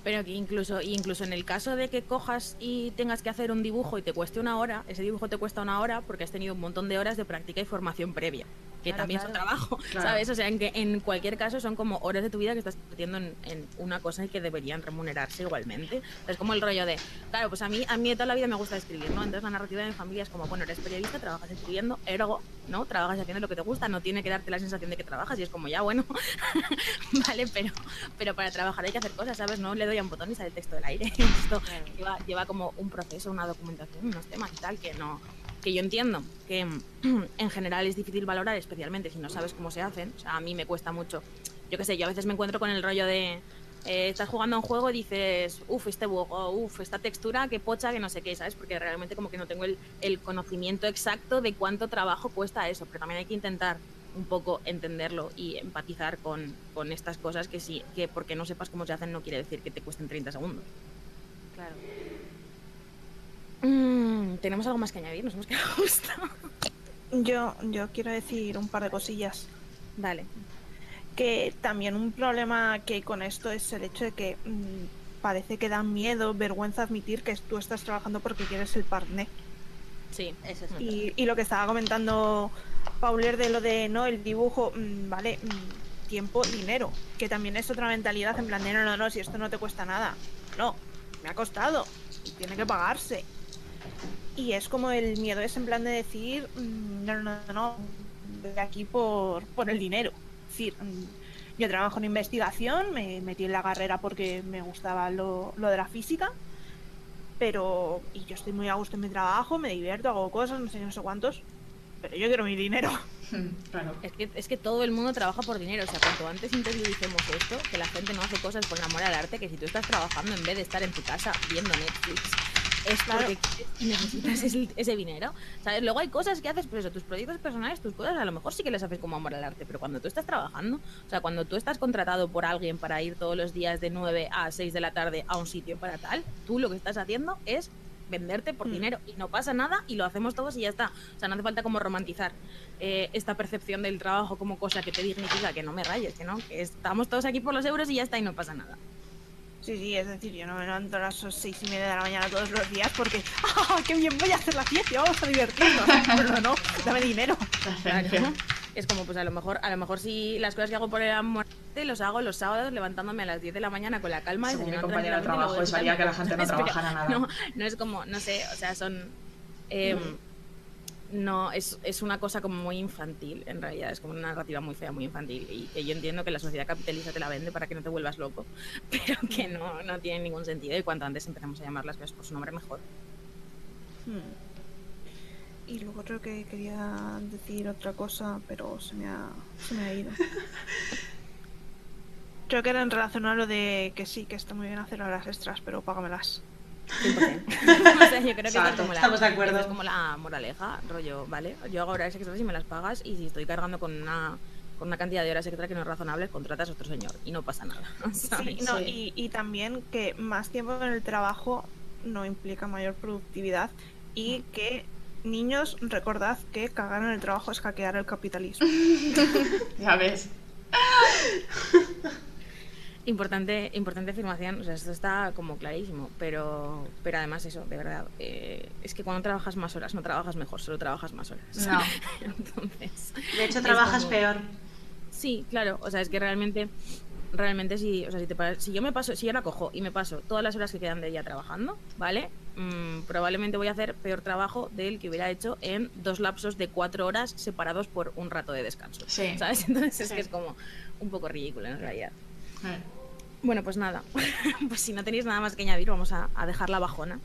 Pero que incluso en el caso de que cojas y tengas que hacer un dibujo y te cueste 1 hora, ese dibujo te cuesta 1 hora porque has tenido un montón de horas de práctica y formación previa, que Claro, también claro. son trabajo, ¿sabes? O sea, en cualquier caso son como horas de tu vida que estás metiendo en una cosa y que deberían remunerarse igualmente. Es como el rollo de, claro, pues a mí de toda la vida me gusta escribir, ¿no? Entonces la narrativa de mi familia es como, bueno, eres periodista, trabajas escribiendo, ergo, ¿no? Trabajas haciendo lo que te gusta, no tiene que darte la sensación de que trabajas y es como, ya, bueno, vale, pero para trabajar hay que hacer cosas, ¿sabes? No le doy a un botón y sale el texto del aire. Esto lleva como un proceso, una documentación, unos temas y tal que yo entiendo que en general es difícil valorar, especialmente si no sabes cómo se hacen. O sea, a mí me cuesta mucho. Yo qué sé, yo a veces me encuentro con el rollo de estás jugando a un juego y dices, este bug, esta textura, qué pocha, que no sé qué, ¿sabes? Porque realmente como que no tengo el conocimiento exacto de cuánto trabajo cuesta eso, pero también hay que intentar un poco entenderlo y empatizar con estas cosas que sí, que porque no sepas cómo se hacen no quiere decir que te cuesten 30 segundos. Claro. ¿Tenemos algo más que añadir? Nos hemos quedado justo. Yo quiero decir un par de cosillas. Dale. Que también un problema que hay con esto es el hecho de que parece que da miedo, vergüenza admitir que tú estás trabajando porque quieres el partner. Sí, eso es. Y lo que estaba comentando Pauler de lo de no, el dibujo, vale, tiempo, dinero, que también es otra mentalidad en plan de no, si esto no te cuesta nada. No, me ha costado y tiene que pagarse. Y es como el miedo es en plan de decir no, de aquí por el dinero. Es decir, yo trabajo en investigación, me metí en la carrera porque me gustaba lo de la física, pero y yo estoy muy a gusto en mi trabajo, me divierto, hago cosas, no sé cuántos, pero yo quiero mi dinero. Claro. Es que todo el mundo trabaja por dinero. O sea, cuanto antes interioricemos esto, que la gente no hace cosas por amor al arte, que si tú estás trabajando en vez de estar en tu casa viendo Netflix, es porque quieres y necesitas ese dinero, ¿sabes? Luego hay cosas que haces, por eso, tus proyectos personales, tus cosas, a lo mejor sí que les haces como amor al arte, pero cuando tú estás trabajando, o sea, cuando tú estás contratado por alguien para ir todos los días de 9 a 6 de la tarde a un sitio para tal, tú lo que estás haciendo es venderte por dinero y no pasa nada y lo hacemos todos y ya está. O sea, no hace falta como romantizar esta percepción del trabajo como cosa que te dignifica, que no me rayes, que no, que estamos todos aquí por los euros y ya está y no pasa nada. Sí, es decir, yo no me levanto a las 6:30 de la mañana todos los días porque ¡qué bien voy a hacer la fiesta! ¡Vamos a divertirnos! Pero no, dame dinero. Claro. Es como, pues a lo mejor si las cosas que hago por el amor los hago los sábados levantándome a las 10 de la mañana con la calma. Según mi compañera de trabajo, eso haría que la gente no trabajara nada. No es como, no sé, o sea, son... no, es una cosa como muy infantil, en realidad, es como una narrativa muy fea, muy infantil, y que yo entiendo que la sociedad capitalista te la vende para que no te vuelvas loco, pero que no tiene ningún sentido, y cuanto antes empezamos a llamar las cosas por su nombre, mejor. Y luego creo que quería decir otra cosa, pero se me ha ido. Creo que era en relación a lo de que sí, que está muy bien hacer horas extras, pero págamelas. 100%. O sea, yo creo que estamos de acuerdo. Es como la moraleja, rollo, ¿vale? Yo hago horas extras y me las pagas, y si estoy cargando con una cantidad de horas extra que no es razonable, contratas a otro señor y no pasa nada, ¿sabes? Sí, no, sí. Y también que más tiempo en el trabajo no implica mayor productividad y que niños, recordad que cagar en el trabajo es hackear el capitalismo. Ya ves. Importante afirmación, o sea, esto está como clarísimo, pero además eso, de verdad, es que cuando trabajas más horas no trabajas mejor, solo trabajas más horas. No. Entonces, De hecho, trabajas peor. Sí, claro, o sea, es que realmente si, o sea, si yo la cojo y me paso todas las horas que quedan de ella trabajando, ¿vale? Probablemente voy a hacer peor trabajo del que hubiera hecho en 2 lapsos de 4 horas separados por un rato de descanso, Sí. ¿sabes? Entonces es que es como un poco ridículo en realidad. Bueno, pues nada, pues si no tenéis nada más que añadir, vamos a dejar la bajona.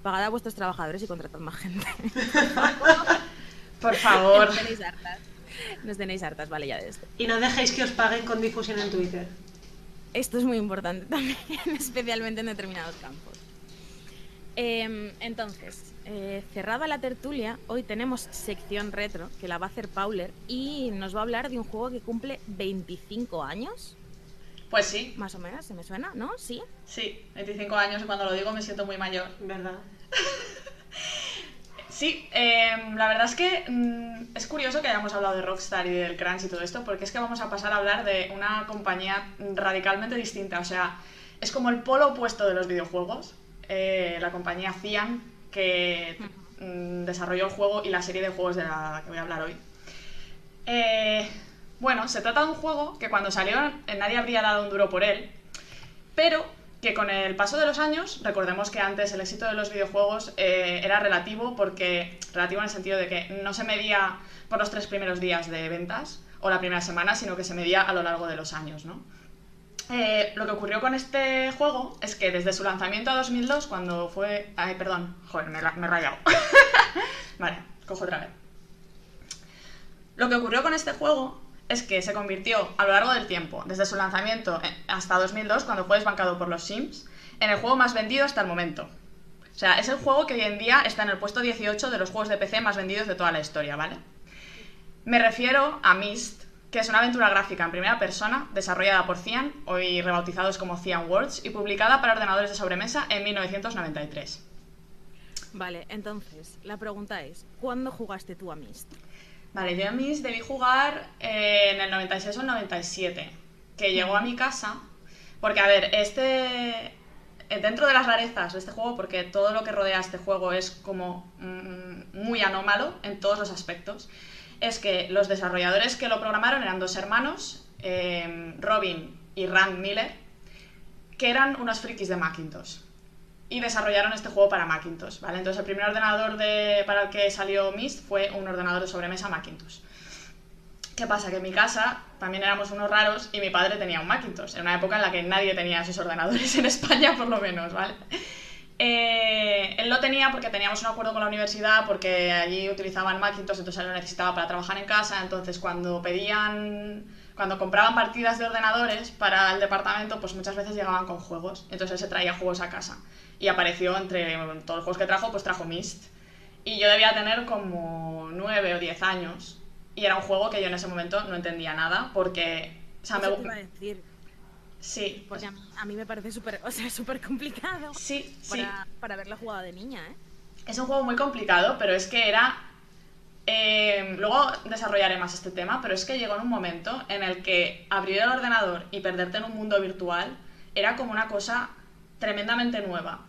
Pagad a vuestros trabajadores y contratad más gente. Por favor. Nos tenéis hartas, vale, ya de esto. Y no dejéis que os paguen con difusión en Twitter. Esto es muy importante también, especialmente en determinados campos. Entonces, cerrada la tertulia, hoy tenemos sección retro, que la va a hacer Pauler, y nos va a hablar de un juego que cumple 25 años. Pues sí. Más o menos, ¿se me suena? ¿No? ¿Sí? Sí, 25 años y cuando lo digo me siento muy mayor. ¿Verdad? Sí, la verdad es que es curioso que hayamos hablado de Rockstar y del crunch y todo esto, porque es que vamos a pasar a hablar de una compañía radicalmente distinta. O sea, es como el polo opuesto de los videojuegos. La compañía Cyan, que desarrolló el juego y la serie de juegos de la que voy a hablar hoy. Bueno, se trata de un juego que cuando salió nadie habría dado un duro por él, pero que con el paso de los años, recordemos que antes el éxito de los videojuegos era relativo, relativo en el sentido de que no se medía por los 3 primeros días de ventas o la primera semana, sino que se medía a lo largo de los años, ¿no? Lo que ocurrió con este juego es que desde su lanzamiento a 2002, cuando fue... Ay, perdón, joder, me he rayado. Vale, cojo otra vez. Lo que ocurrió con este juego es que se convirtió a lo largo del tiempo, desde su lanzamiento hasta 2002, cuando fue desbancado por los Sims, en el juego más vendido hasta el momento. O sea, es el juego que hoy en día está en el puesto 18 de los juegos de PC más vendidos de toda la historia, ¿vale? Me refiero a Myst, que es una aventura gráfica en primera persona, desarrollada por Cyan, hoy rebautizados como Cyan Worlds, y publicada para ordenadores de sobremesa en 1993. Vale, entonces, la pregunta es, ¿cuándo jugaste tú a Myst? Vale, yo a Myst debí jugar en el 96 o el 97, que llegó a mi casa, porque a ver, dentro de las rarezas de este juego, porque todo lo que rodea a este juego es como muy anómalo en todos los aspectos, es que los desarrolladores que lo programaron eran 2 hermanos, Robin y Rand Miller, que eran unos frikis de Macintosh. Y desarrollaron este juego para Macintosh, ¿vale? Entonces el primer ordenador para el que salió Myst fue un ordenador de sobremesa Macintosh. ¿Qué pasa? Que en mi casa también éramos unos raros y mi padre tenía un Macintosh, en una época en la que nadie tenía esos ordenadores en España, por lo menos, ¿vale? Él lo tenía porque teníamos un acuerdo con la universidad, porque allí utilizaban Macintosh, entonces él lo necesitaba para trabajar en casa, entonces cuando compraban partidas de ordenadores para el departamento, pues muchas veces llegaban con juegos, entonces él se traía juegos a casa. Y apareció entre todos los juegos que trajo, pues trajo Myst. Y yo debía tener como 9 o 10 años. Y era un juego que yo en ese momento no entendía nada, porque... O sea, Eso te iba a decir. Sí. Porque a mí me parece súper complicado. Sí, para haberlo jugado de niña, ¿eh? Es un juego muy complicado, pero es que era... luego desarrollaré más este tema, pero es que llegó en un momento en el que abrir el ordenador y perderte en un mundo virtual era como una cosa tremendamente nueva.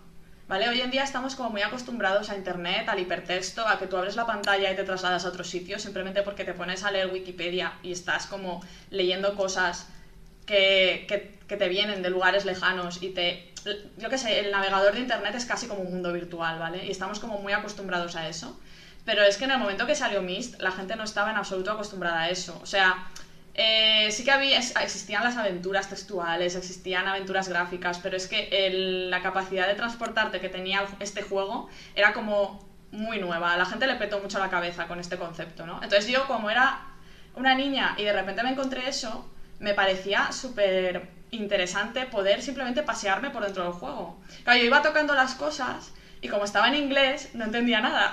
¿Vale? Hoy en día estamos como muy acostumbrados a internet, al hipertexto, a que tú abres la pantalla y te trasladas a otro sitio simplemente porque te pones a leer Wikipedia y estás como leyendo cosas que te vienen de lugares lejanos y yo qué sé, el navegador de internet es casi como un mundo virtual, ¿vale? Y estamos como muy acostumbrados a eso. Pero es que en el momento que salió Myst, la gente no estaba en absoluto acostumbrada a eso. O sea, sí que existían las aventuras textuales, existían aventuras gráficas, pero es que la capacidad de transportarte que tenía este juego era como muy nueva. A la gente le petó mucho la cabeza con este concepto, ¿no? Entonces yo, como era una niña y de repente me encontré eso, me parecía súper interesante poder simplemente pasearme por dentro del juego. Claro, yo iba tocando las cosas y como estaba en inglés no entendía nada.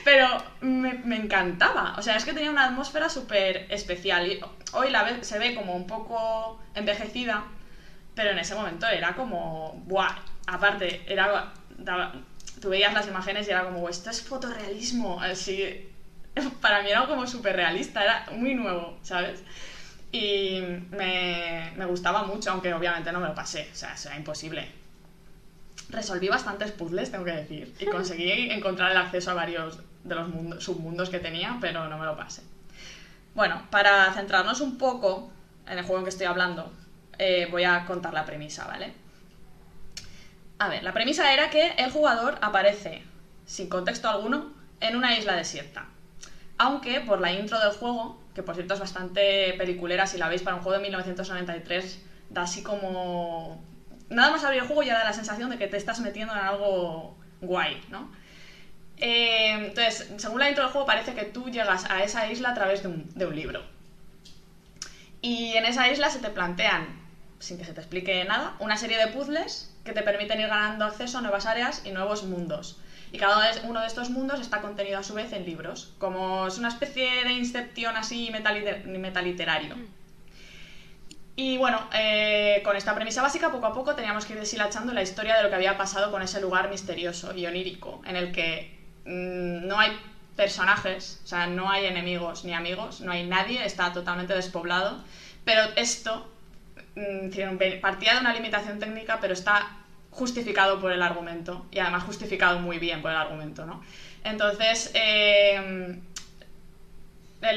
Pero me encantaba. O sea, es que tenía una atmósfera súper especial. Y hoy se ve como un poco envejecida, pero en ese momento era como... ¡Buah! Aparte, tú veías las imágenes y era como, esto es fotorrealismo, así, para mí era como súper realista, era muy nuevo, ¿sabes? Y me gustaba mucho, aunque obviamente no me lo pasé, o sea, era imposible. Resolví bastantes puzzles, tengo que decir, y conseguí encontrar el acceso a varios de los submundos que tenía, pero no me lo pasé. Bueno, para centrarnos un poco en el juego en que estoy hablando, voy a contar la premisa, ¿vale? A ver, la premisa era que el jugador aparece, sin contexto alguno, en una isla desierta. Aunque por la intro del juego, que por cierto es bastante peliculera, si la veis, para un juego de 1993, da así como... Nada más abrir el juego ya da la sensación de que te estás metiendo en algo guay, ¿no? Entonces, según la intro del juego, parece que tú llegas a esa isla a través de un libro. Y en esa isla se te plantean, sin que se te explique nada, una serie de puzzles que te permiten ir ganando acceso a nuevas áreas y nuevos mundos. Y cada uno de estos mundos está contenido a su vez en libros, como es una especie de Inception así metaliterario. Y bueno, con esta premisa básica, poco a poco teníamos que ir deshilachando la historia de lo que había pasado con ese lugar misterioso y onírico, en el que no hay personajes, o sea, no hay enemigos ni amigos, no hay nadie, está totalmente despoblado, pero esto partía de una limitación técnica, pero está justificado por el argumento, y además justificado muy bien por el argumento, ¿no? Entonces, el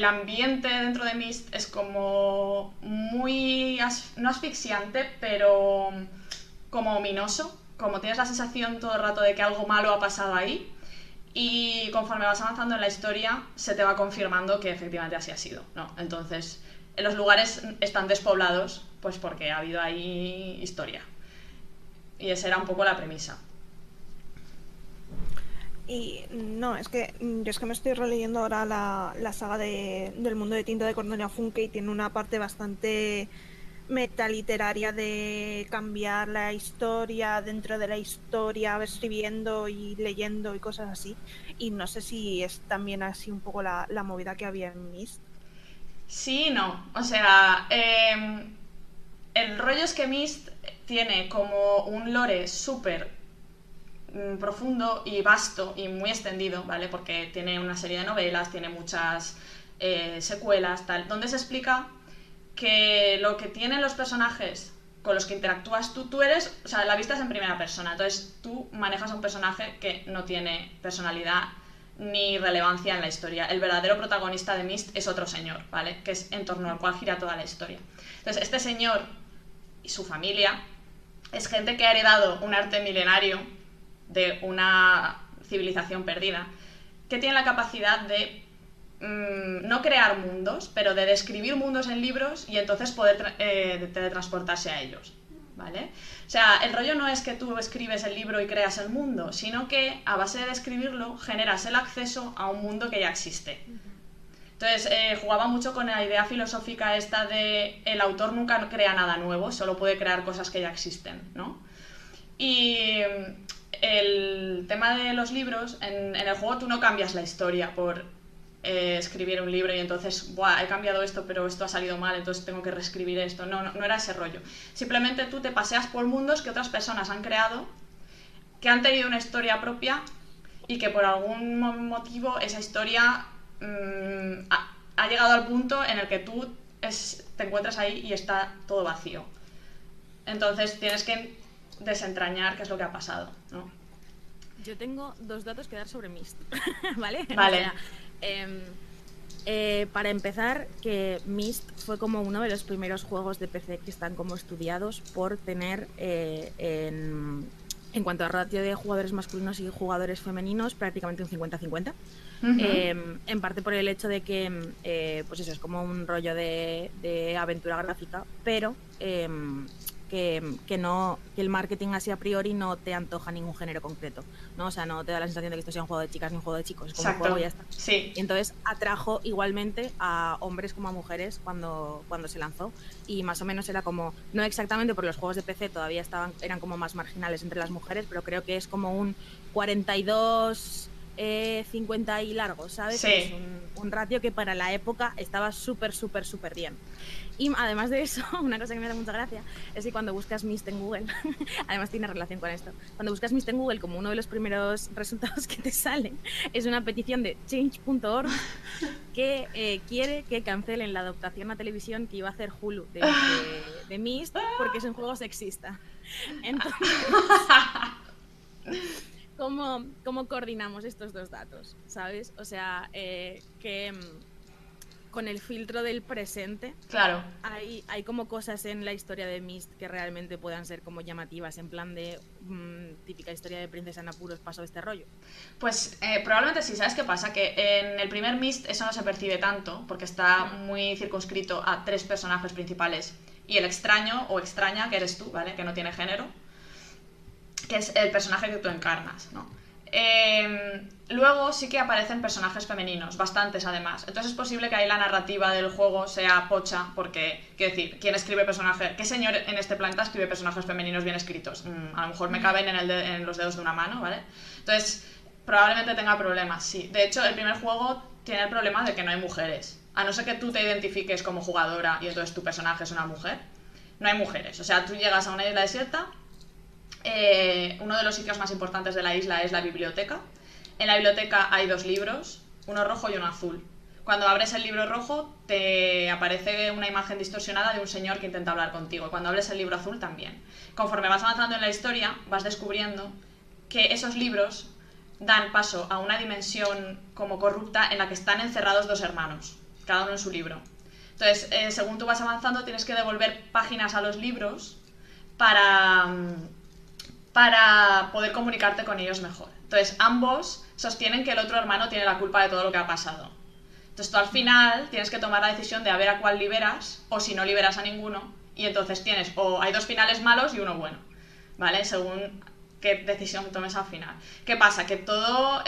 ambiente dentro de Myst es como muy, no asfixiante, pero como ominoso, como tienes la sensación todo el rato de que algo malo ha pasado ahí, y conforme vas avanzando en la historia se te va confirmando que efectivamente así ha sido, ¿no? Entonces, los lugares están despoblados pues porque ha habido ahí historia. Y esa era un poco la premisa. Y no, es que yo es que me estoy releyendo ahora la saga del mundo de tinta de Cornelia Funke, y tiene una parte bastante metaliteraria de cambiar la historia dentro de la historia, escribiendo y leyendo y cosas así. Y no sé si es también así un poco la movida que había en Myst. Sí, no. O sea, el rollo es que Myst tiene como un lore súper profundo y vasto y muy extendido, ¿vale? Porque tiene una serie de novelas, tiene muchas secuelas, tal, donde se explica que lo que tienen los personajes con los que interactúas tú eres, o sea, la vista es en primera persona, entonces tú manejas a un personaje que no tiene personalidad ni relevancia en la historia. El verdadero protagonista de Myst es otro señor, ¿vale? Que es en torno al cual gira toda la historia. Entonces, este señor y su familia es gente que ha heredado un arte milenario de una civilización perdida, que tiene la capacidad de no crear mundos, pero de describir mundos en libros y entonces poder teletransportarse a ellos, ¿vale? O sea, el rollo no es que tú escribes el libro y creas el mundo, sino que a base de describirlo generas el acceso a un mundo que ya existe. Entonces, jugaba mucho con la idea filosófica esta de el autor nunca crea nada nuevo, solo puede crear cosas que ya existen, ¿no? Y el tema de los libros, en el juego tú no cambias la historia por escribir un libro y entonces, ¡buah!, he cambiado esto, pero esto ha salido mal, entonces tengo que reescribir esto. No era ese rollo. Simplemente tú te paseas por mundos que otras personas han creado, que han tenido una historia propia y que por algún motivo esa historia ha llegado al punto en el que tú te encuentras ahí y está todo vacío. Entonces tienes que desentrañar qué es lo que ha pasado, ¿no? Yo tengo dos datos que dar sobre Myst, ¿vale? Vale. O sea, para empezar, que Myst fue como uno de los primeros juegos de PC que están como estudiados por tener en cuanto a ratio de jugadores masculinos y jugadores femeninos prácticamente un 50-50. En parte por el hecho de que pues eso es como un rollo de aventura gráfica, pero que el marketing así a priori no te antoja ningún género concreto, ¿no? O sea, no te da la sensación de que esto sea un juego de chicas ni un juego de chicos, es como Exacto. un juego y ya está. Sí. Y entonces atrajo igualmente a hombres como a mujeres cuando se lanzó, y más o menos era como, no exactamente porque los juegos de PC todavía eran como más marginales entre las mujeres, pero creo que es como un 42 50 y largo, ¿sabes? Sí. Es un ratio que para la época estaba súper bien. Y además de eso, una cosa que me hace mucha gracia es que cuando buscas Myst en Google, además tiene relación con esto, cuando buscas Myst en Google, como uno de los primeros resultados que te salen es una petición de change.org que quiere que cancelen la adaptación a televisión que iba a hacer Hulu de Myst porque es un juego sexista. Entonces, ¿cómo coordinamos estos dos datos? ¿Sabes? O sea, que con el filtro del presente, Claro. hay como cosas en la historia de Myst que realmente puedan ser como llamativas, en plan de típica historia de princesa en apuros, pasó este rollo. Pues probablemente sí. ¿Sabes qué pasa? Que en el primer Myst eso no se percibe tanto, porque está muy circunscrito a 3 personajes principales. Y el extraño o extraña, que eres tú, ¿vale? Que no tiene género, que es el personaje que tú encarnas, ¿no? Luego sí que aparecen personajes femeninos, bastantes además. Entonces es posible que ahí la narrativa del juego sea pocha, porque, quiero decir, ¿quién escribe personajes? ¿Qué señor en este planeta escribe personajes femeninos bien escritos? A lo mejor me caben en los dedos de una mano, ¿vale? Entonces, probablemente tenga problemas, sí. De hecho, el primer juego tiene el problema de que no hay mujeres. A no ser que tú te identifiques como jugadora y entonces tu personaje es una mujer, no hay mujeres. O sea, tú llegas a una isla desierta. Uno de los sitios más importantes de la isla es la biblioteca. En la biblioteca hay 2 libros, uno rojo y uno azul. Cuando abres el libro rojo te aparece una imagen distorsionada de un señor que intenta hablar contigo, y cuando abres el libro azul también. Conforme vas avanzando en la historia vas descubriendo que esos libros dan paso a una dimensión como corrupta en la que están encerrados 2 hermanos, cada uno en su libro. Entonces, según tú vas avanzando tienes que devolver páginas a los libros para poder comunicarte con ellos mejor. Entonces, ambos sostienen que el otro hermano tiene la culpa de todo lo que ha pasado. Entonces, tú al final tienes que tomar la decisión de a ver a cuál liberas, o si no liberas a ninguno, y entonces tienes, o hay 2 finales malos y uno bueno, ¿vale? Según qué decisión tomes al final. ¿Qué pasa? Que todos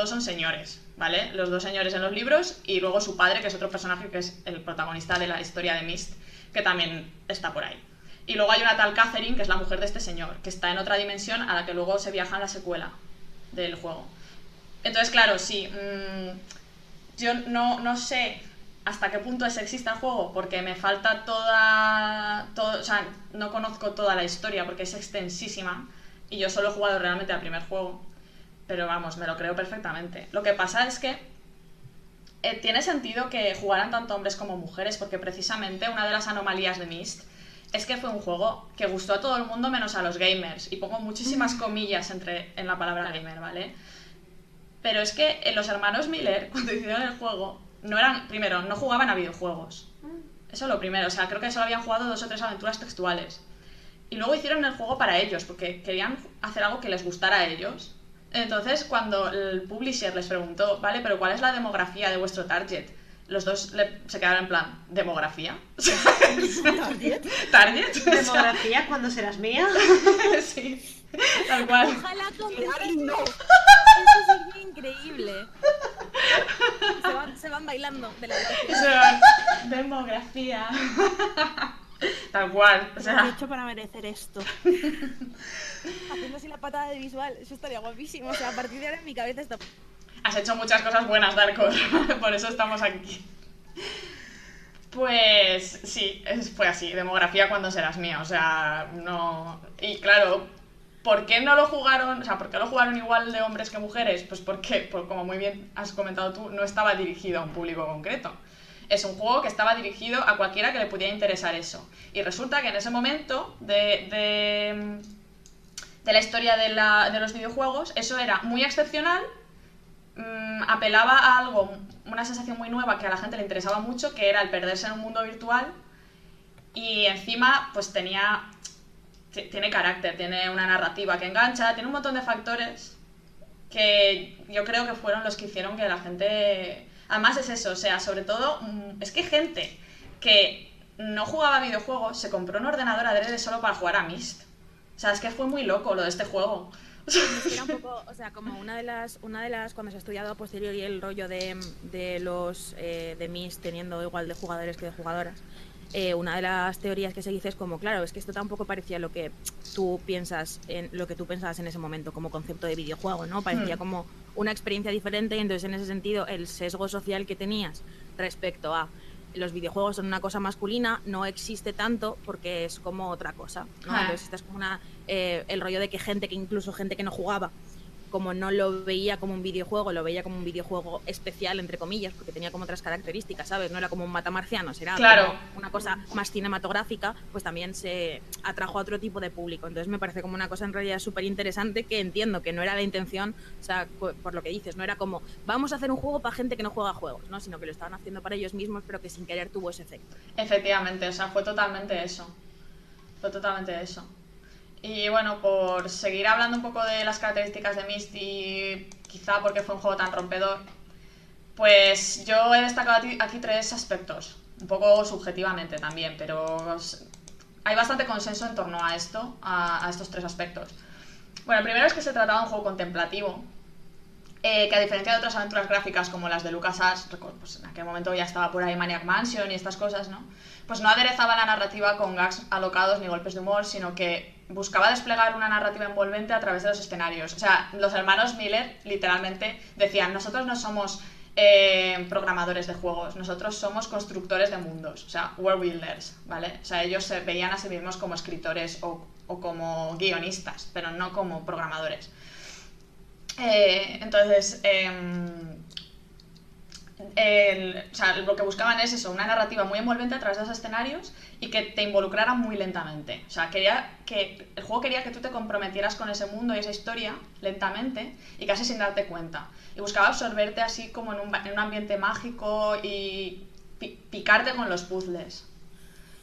son señores, ¿vale? Los 2 señores en los libros, y luego su padre, que es otro personaje que es el protagonista de la historia de Myst, que también está por ahí. Y luego hay una tal Catherine, que es la mujer de este señor, que está en otra dimensión a la que luego se viaja en la secuela del juego. Entonces, claro, sí, yo no sé hasta qué punto es sexista el juego, porque me falta o sea, no conozco toda la historia, porque es extensísima, y yo solo he jugado realmente al primer juego. Pero vamos, me lo creo perfectamente. Lo que pasa es que tiene sentido que jugaran tanto hombres como mujeres, porque precisamente una de las anomalías de Myst es que fue un juego que gustó a todo el mundo menos a los gamers, y pongo muchísimas comillas en la palabra gamer, ¿vale? Pero es que los hermanos Miller, cuando hicieron el juego, no jugaban a videojuegos. Eso es lo primero, o sea, creo que solo habían jugado 2 o 3 aventuras textuales. Y luego hicieron el juego para ellos, porque querían hacer algo que les gustara a ellos. Entonces, cuando el publisher les preguntó, vale, pero ¿cuál es la demografía de vuestro target? Los 2 se quedaron en plan, ¿demografía? ¿Target? ¿Demografía cuando serás mía? Sí, tal cual. Ojalá no. Eso sería increíble. Se van bailando de la habitación. Demografía. Tal cual. O ¿Qué he sea, hecho para merecer esto? Haciendo así la patada de visual, eso estaría guapísimo. O sea, a partir de ahora en mi cabeza está... has hecho muchas cosas buenas, Darko. Por eso estamos aquí. Pues sí, fue así. Demografía cuando serás mía. O sea, no... Y claro, ¿por qué no lo jugaron? O sea, ¿por qué lo jugaron igual de hombres que mujeres? Pues porque, como muy bien has comentado tú, no estaba dirigido a un público concreto. Es un juego que estaba dirigido a cualquiera que le pudiera interesar eso. Y resulta que en ese momento de la historia de los videojuegos, eso era muy excepcional. Apelaba a algo, una sensación muy nueva que a la gente le interesaba mucho, que era el perderse en un mundo virtual, y encima pues tiene carácter, tiene una narrativa que engancha, tiene un montón de factores que yo creo que fueron los que hicieron que la gente... Además es eso, o sea, sobre todo es que gente que no jugaba a videojuegos se compró un ordenador adrede solo para jugar a Myst. O sea, es que fue muy loco lo de este juego. Era un poco, o sea, como una de las cuando se ha estudiado a posteriori el rollo de los de Myst teniendo igual de jugadores que de jugadoras, una de las teorías que se dice es como, claro, es que esto tampoco parecía lo que tú pensabas en ese momento como concepto de videojuego, ¿no? Parecía como una experiencia diferente, y entonces en ese sentido el sesgo social que tenías respecto a los videojuegos son una cosa masculina no existe tanto porque es como otra cosa, ¿no? Entonces esta es como el rollo de que incluso gente que no jugaba, como no lo veía como un videojuego, lo veía como un videojuego especial, entre comillas, porque tenía como otras características, ¿sabes? No era como un matamarcianos, era como una cosa más cinematográfica, pues también se atrajo a otro tipo de público. Entonces me parece como una cosa en realidad súper interesante, que entiendo que no era la intención, o sea, por lo que dices, no era como vamos a hacer un juego para gente que no juega juegos, ¿no? Sino que lo estaban haciendo para ellos mismos, pero que sin querer tuvo ese efecto. Efectivamente, o sea, fue totalmente eso. Y bueno, por seguir hablando un poco de las características de Myst y quizá porque fue un juego tan rompedor, pues yo he destacado aquí 3 aspectos, un poco subjetivamente también, pero hay bastante consenso en torno a esto, a estos 3 aspectos. Bueno, el primero es que se trataba de un juego contemplativo, que a diferencia de otras aventuras gráficas como las de LucasArts, pues en aquel momento ya estaba por ahí Maniac Mansion y estas cosas, ¿no? Pues no aderezaba la narrativa con gags alocados ni golpes de humor, sino que buscaba desplegar una narrativa envolvente a través de los escenarios. O sea, los hermanos Miller literalmente decían, nosotros no somos programadores de juegos, nosotros somos constructores de mundos, o sea, world builders, ¿vale? O sea, ellos se veían a sí mismos como escritores o como guionistas, pero no como programadores. Entonces, o sea, lo que buscaban es eso, una narrativa muy envolvente a través de los escenarios y que te involucrara muy lentamente. O sea, el juego quería que tú te comprometieras con ese mundo y esa historia lentamente y casi sin darte cuenta. Y buscaba absorberte así como en un ambiente mágico y picarte con los puzzles.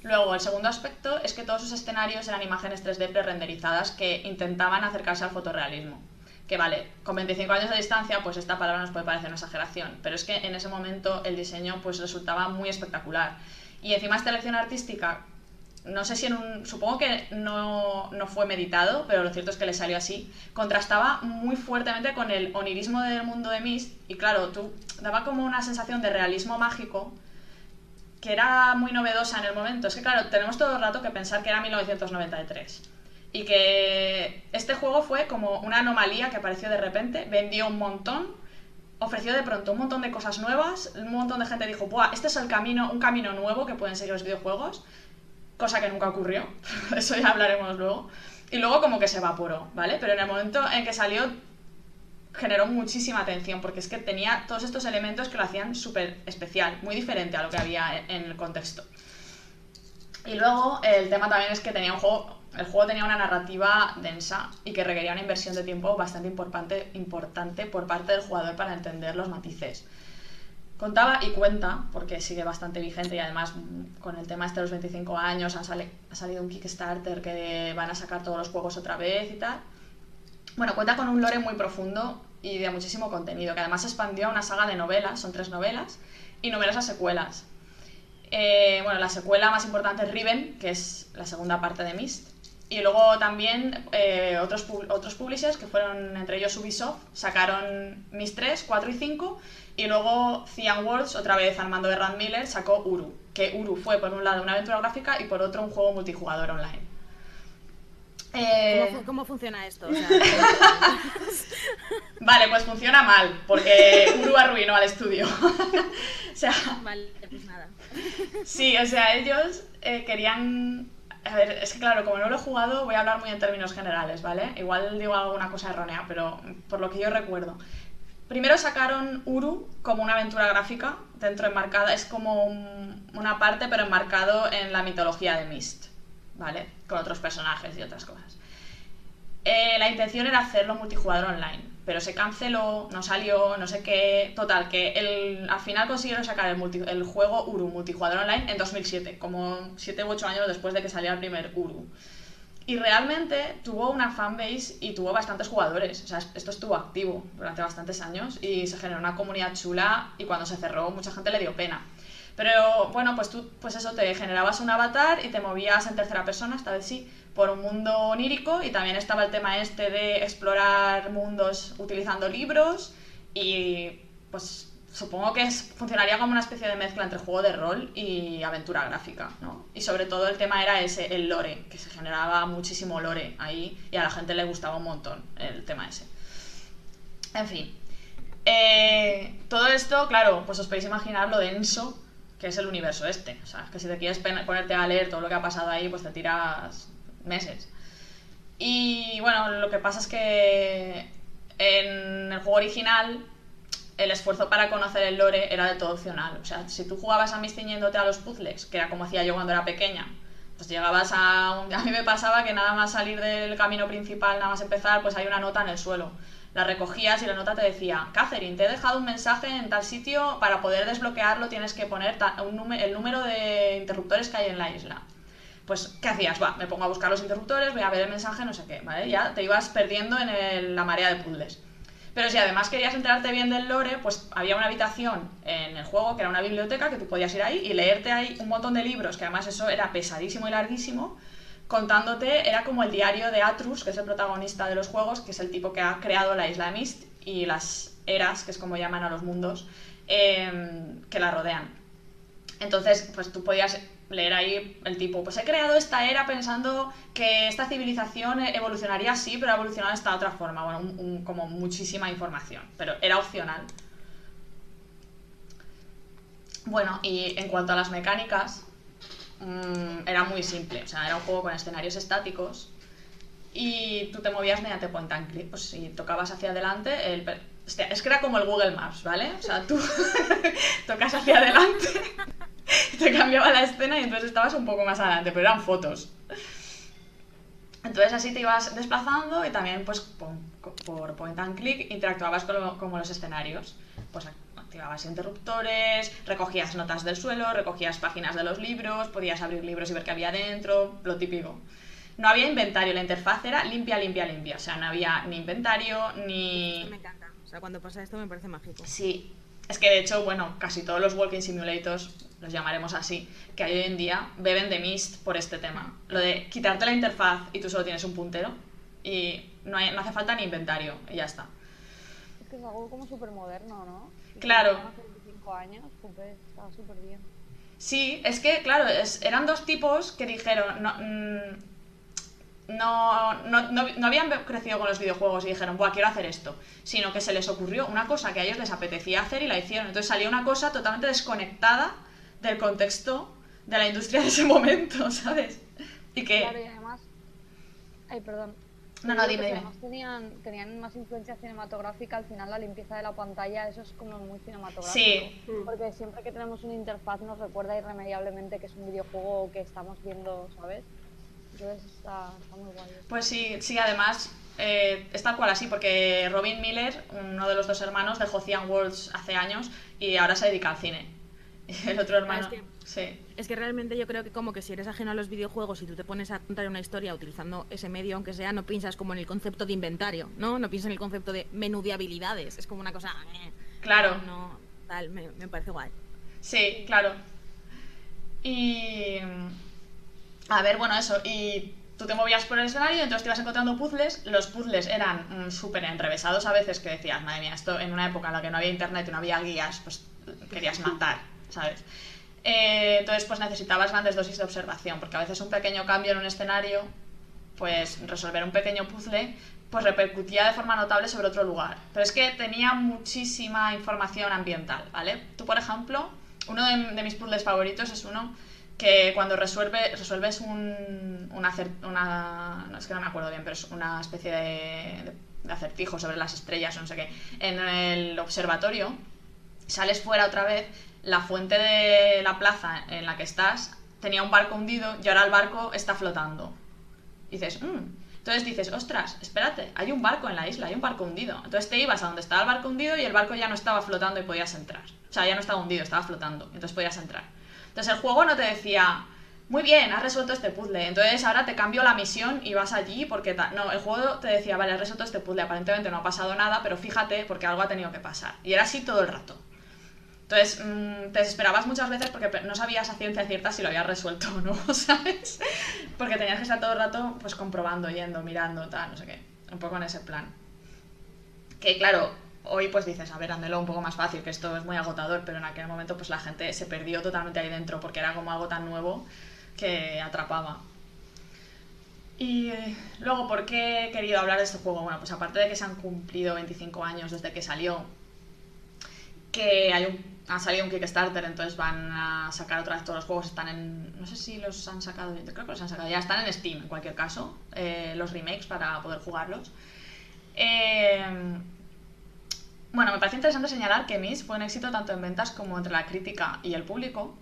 Luego, el segundo aspecto es que todos sus escenarios eran imágenes 3D pre-renderizadas que intentaban acercarse al fotorrealismo. Que vale, con 25 años de distancia, pues esta palabra nos puede parecer una exageración, pero es que en ese momento el diseño pues resultaba muy espectacular. Y encima esta elección artística, no sé si supongo que no fue meditado, pero lo cierto es que le salió así, contrastaba muy fuertemente con el onirismo del mundo de Myst, y claro, daba como una sensación de realismo mágico que era muy novedosa en el momento. Es que claro, tenemos todo el rato que pensar que era 1993. Y que este juego fue como una anomalía que apareció de repente, vendió un montón, ofreció de pronto un montón de cosas nuevas, un montón de gente dijo, ¡buah! Este es un camino nuevo que pueden seguir los videojuegos, cosa que nunca ocurrió, eso ya hablaremos luego. Y luego como que se evaporó, ¿vale? Pero en el momento en que salió generó muchísima atención, porque es que tenía todos estos elementos que lo hacían súper especial, muy diferente a lo que había en el contexto. Y luego el tema también es que el juego tenía una narrativa densa y que requería una inversión de tiempo bastante importante por parte del jugador para entender los matices. Contaba y cuenta, porque sigue bastante vigente y además con el tema de los 25 años ha salido un Kickstarter que van a sacar todos los juegos otra vez y tal. Bueno, cuenta con un lore muy profundo y de muchísimo contenido, que además se expandió a una saga de novelas, son 3 novelas, y numerosas secuelas. Bueno, la secuela más importante es Riven, que es la segunda parte de Myst. Y luego también otros publishers, que fueron entre ellos Ubisoft, sacaron Myst 3, 4 y 5. Y luego Cyan Worlds, otra vez al mando de Rand Miller, sacó Uru. Que Uru fue por un lado una aventura gráfica y por otro un juego multijugador online. ¿Cómo funciona esto? O sea, Vale, pues funciona mal, porque Uru arruinó al estudio. O sea, vale, pues nada. Sí, o sea, ellos querían... A ver, es que claro, como no lo he jugado, voy a hablar muy en términos generales, ¿vale? Igual digo alguna cosa errónea, pero por lo que yo recuerdo. Primero sacaron Uru como una aventura gráfica, enmarcada, es como una parte, pero enmarcado en la mitología de Myst, ¿vale? Con otros personajes y otras cosas. La intención era hacerlo multijugador online, pero se canceló, no salió, no sé qué. Total, que al final consiguieron sacar el juego Uru multijugador online en 2007, como 7 u 8 años después de que saliera el primer Uru. Y realmente tuvo una fanbase y tuvo bastantes jugadores. O sea, esto estuvo activo durante bastantes años y se generó una comunidad chula, y cuando se cerró mucha gente le dio pena. Pero bueno, pues tú, pues eso, te generabas un avatar y te movías en tercera persona, esta vez sí, por un mundo onírico, y también estaba el tema de explorar mundos utilizando libros, y pues supongo que funcionaría como una especie de mezcla entre juego de rol y aventura gráfica, ¿no? Y sobre todo el tema era ese, el lore, que se generaba muchísimo lore ahí y a la gente le gustaba un montón el tema ese. En fin. Todo esto, claro, pues os podéis imaginar lo denso que es el universo este. O sea, que si te quieres ponerte a leer todo lo que ha pasado ahí, pues te tiras meses. Y bueno, lo que pasa es que en el juego original el esfuerzo para conocer el lore era del todo opcional. O sea, si tú jugabas a mí ciñéndote a los puzzles, que era como hacía yo cuando era pequeña, pues llegabas a mí me pasaba que nada más salir del camino principal, nada más empezar, pues hay una nota en el suelo. La recogías y la nota te decía: Catherine, te he dejado un mensaje en tal sitio, para poder desbloquearlo tienes que poner el número de interruptores que hay en la isla. Pues, ¿qué hacías? Va, me pongo a buscar los interruptores, voy a ver el mensaje, no sé qué, ¿vale? Ya te ibas perdiendo en la marea de puzzles. Pero si además querías enterarte bien del lore, pues había una habitación en el juego que era una biblioteca que tú podías ir ahí y leerte ahí un montón de libros, que además eso era pesadísimo y larguísimo, contándote, era como el diario de Atrus, que es el protagonista de los juegos, que es el tipo que ha creado la isla de Mist y las eras, que es como llaman a los mundos, que la rodean. Entonces, pues tú podías leer ahí el tipo, pues he creado esta era pensando que esta civilización evolucionaría así, pero ha evolucionado de esta otra forma. Bueno, como muchísima información, pero era opcional. Bueno, y en cuanto a las mecánicas, era muy simple. O sea, era un juego con escenarios estáticos y tú te movías mediante point and click. Pues si tocabas hacia adelante, hostia, es que era como el Google Maps, ¿vale? O sea, tú tocas hacia adelante, te cambiaba la escena y entonces estabas un poco más adelante, pero eran fotos. Entonces así te ibas desplazando y también pues por point and click interactuabas como los escenarios. Pues activabas interruptores, recogías notas del suelo, recogías páginas de los libros, podías abrir libros y ver qué había dentro, lo típico. No había inventario, la interfaz era limpia, limpia, limpia. O sea, no había ni inventario, ni... Me encanta. O sea, cuando pasa esto me parece mágico. Sí. Es que de hecho, bueno, casi todos los walking simulators, los llamaremos así, que hay hoy en día, beben de Myst por este tema. Lo de quitarte la interfaz y tú solo tienes un puntero y no hace falta ni inventario y ya está. Es que es algo como súper moderno, ¿no? Claro. Hace 25 años, pues estaba súper bien. Sí, es que, claro, eran dos tipos que dijeron... No habían crecido con los videojuegos y dijeron, buah, quiero hacer esto, sino que se les ocurrió una cosa que a ellos les apetecía hacer y la hicieron. Entonces salió una cosa totalmente desconectada del contexto de la industria de ese momento, ¿sabes? Y que... Claro, y además... Ay, perdón. No, dime. Además tenían más influencia cinematográfica, al final la limpieza de la pantalla, eso es como muy cinematográfico. Sí. Porque siempre que tenemos una interfaz nos recuerda irremediablemente que es un videojuego que estamos viendo, ¿sabes? Entonces está muy guay. Pues sí, además es tal cual así, porque Robin Miller, uno de los dos hermanos, dejó Cyan Worlds hace años y ahora se dedica al cine. Y el otro hermano... Es que realmente yo creo que como que si eres ajeno a los videojuegos y tú te pones a contar una historia utilizando ese medio, aunque sea, no piensas como en el concepto de inventario, ¿no? No piensas en el concepto de menú de habilidades. Es como una cosa... Claro. No, tal, me parece guay. Sí, claro. Y... A ver, bueno, eso, y tú te movías por el escenario y entonces te ibas encontrando puzzles. Los puzzles eran súper enrevesados a veces, que decías, madre mía, esto en una época en la que no había internet y no había guías, pues querías matar, ¿sabes? Entonces pues necesitabas grandes dosis de observación, porque a veces un pequeño cambio en un escenario, pues resolver un pequeño puzzle, pues repercutía de forma notable sobre otro lugar. Pero es que tenía muchísima información ambiental, ¿vale? Tú, por ejemplo, uno de mis puzzles favoritos es uno que cuando resuelves no es que no me acuerdo bien, pero es una especie de acertijo sobre las estrellas o no sé qué, en el observatorio, sales fuera otra vez, la fuente de la plaza en la que estás tenía un barco hundido y ahora el barco está flotando. Y dices, Entonces dices, ostras, espérate, hay un barco en la isla, hay un barco hundido. Entonces te ibas a donde estaba el barco hundido y el barco ya no estaba flotando y podías entrar. O sea, ya no estaba hundido, estaba flotando, entonces podías entrar. Entonces el juego no te decía, muy bien, has resuelto este puzzle, entonces ahora te cambio la misión y vas allí porque... No, el juego te decía, vale, has resuelto este puzzle, aparentemente no ha pasado nada, pero fíjate porque algo ha tenido que pasar. Y era así todo el rato. Entonces te desesperabas muchas veces porque no sabías a ciencia cierta si lo habías resuelto o no, ¿sabes? Porque tenías que estar todo el rato pues comprobando, yendo, mirando, tal, no sé qué. Un poco en ese plan. Que claro, hoy pues dices, a ver, hándelo un poco más fácil, que esto es muy agotador, pero en aquel momento pues la gente se perdió totalmente ahí dentro porque era como algo tan nuevo que atrapaba. Y luego, ¿por qué he querido hablar de este juego? Bueno, pues aparte de que se han cumplido 25 años desde que salió, que ha salido un Kickstarter, entonces van a sacar otra vez todos los juegos, están en... no sé si los han sacado, yo creo que los han sacado, ya están en Steam en cualquier caso, los remakes para poder jugarlos. Bueno, me parece interesante señalar que Myst fue un éxito tanto en ventas como entre la crítica y el público,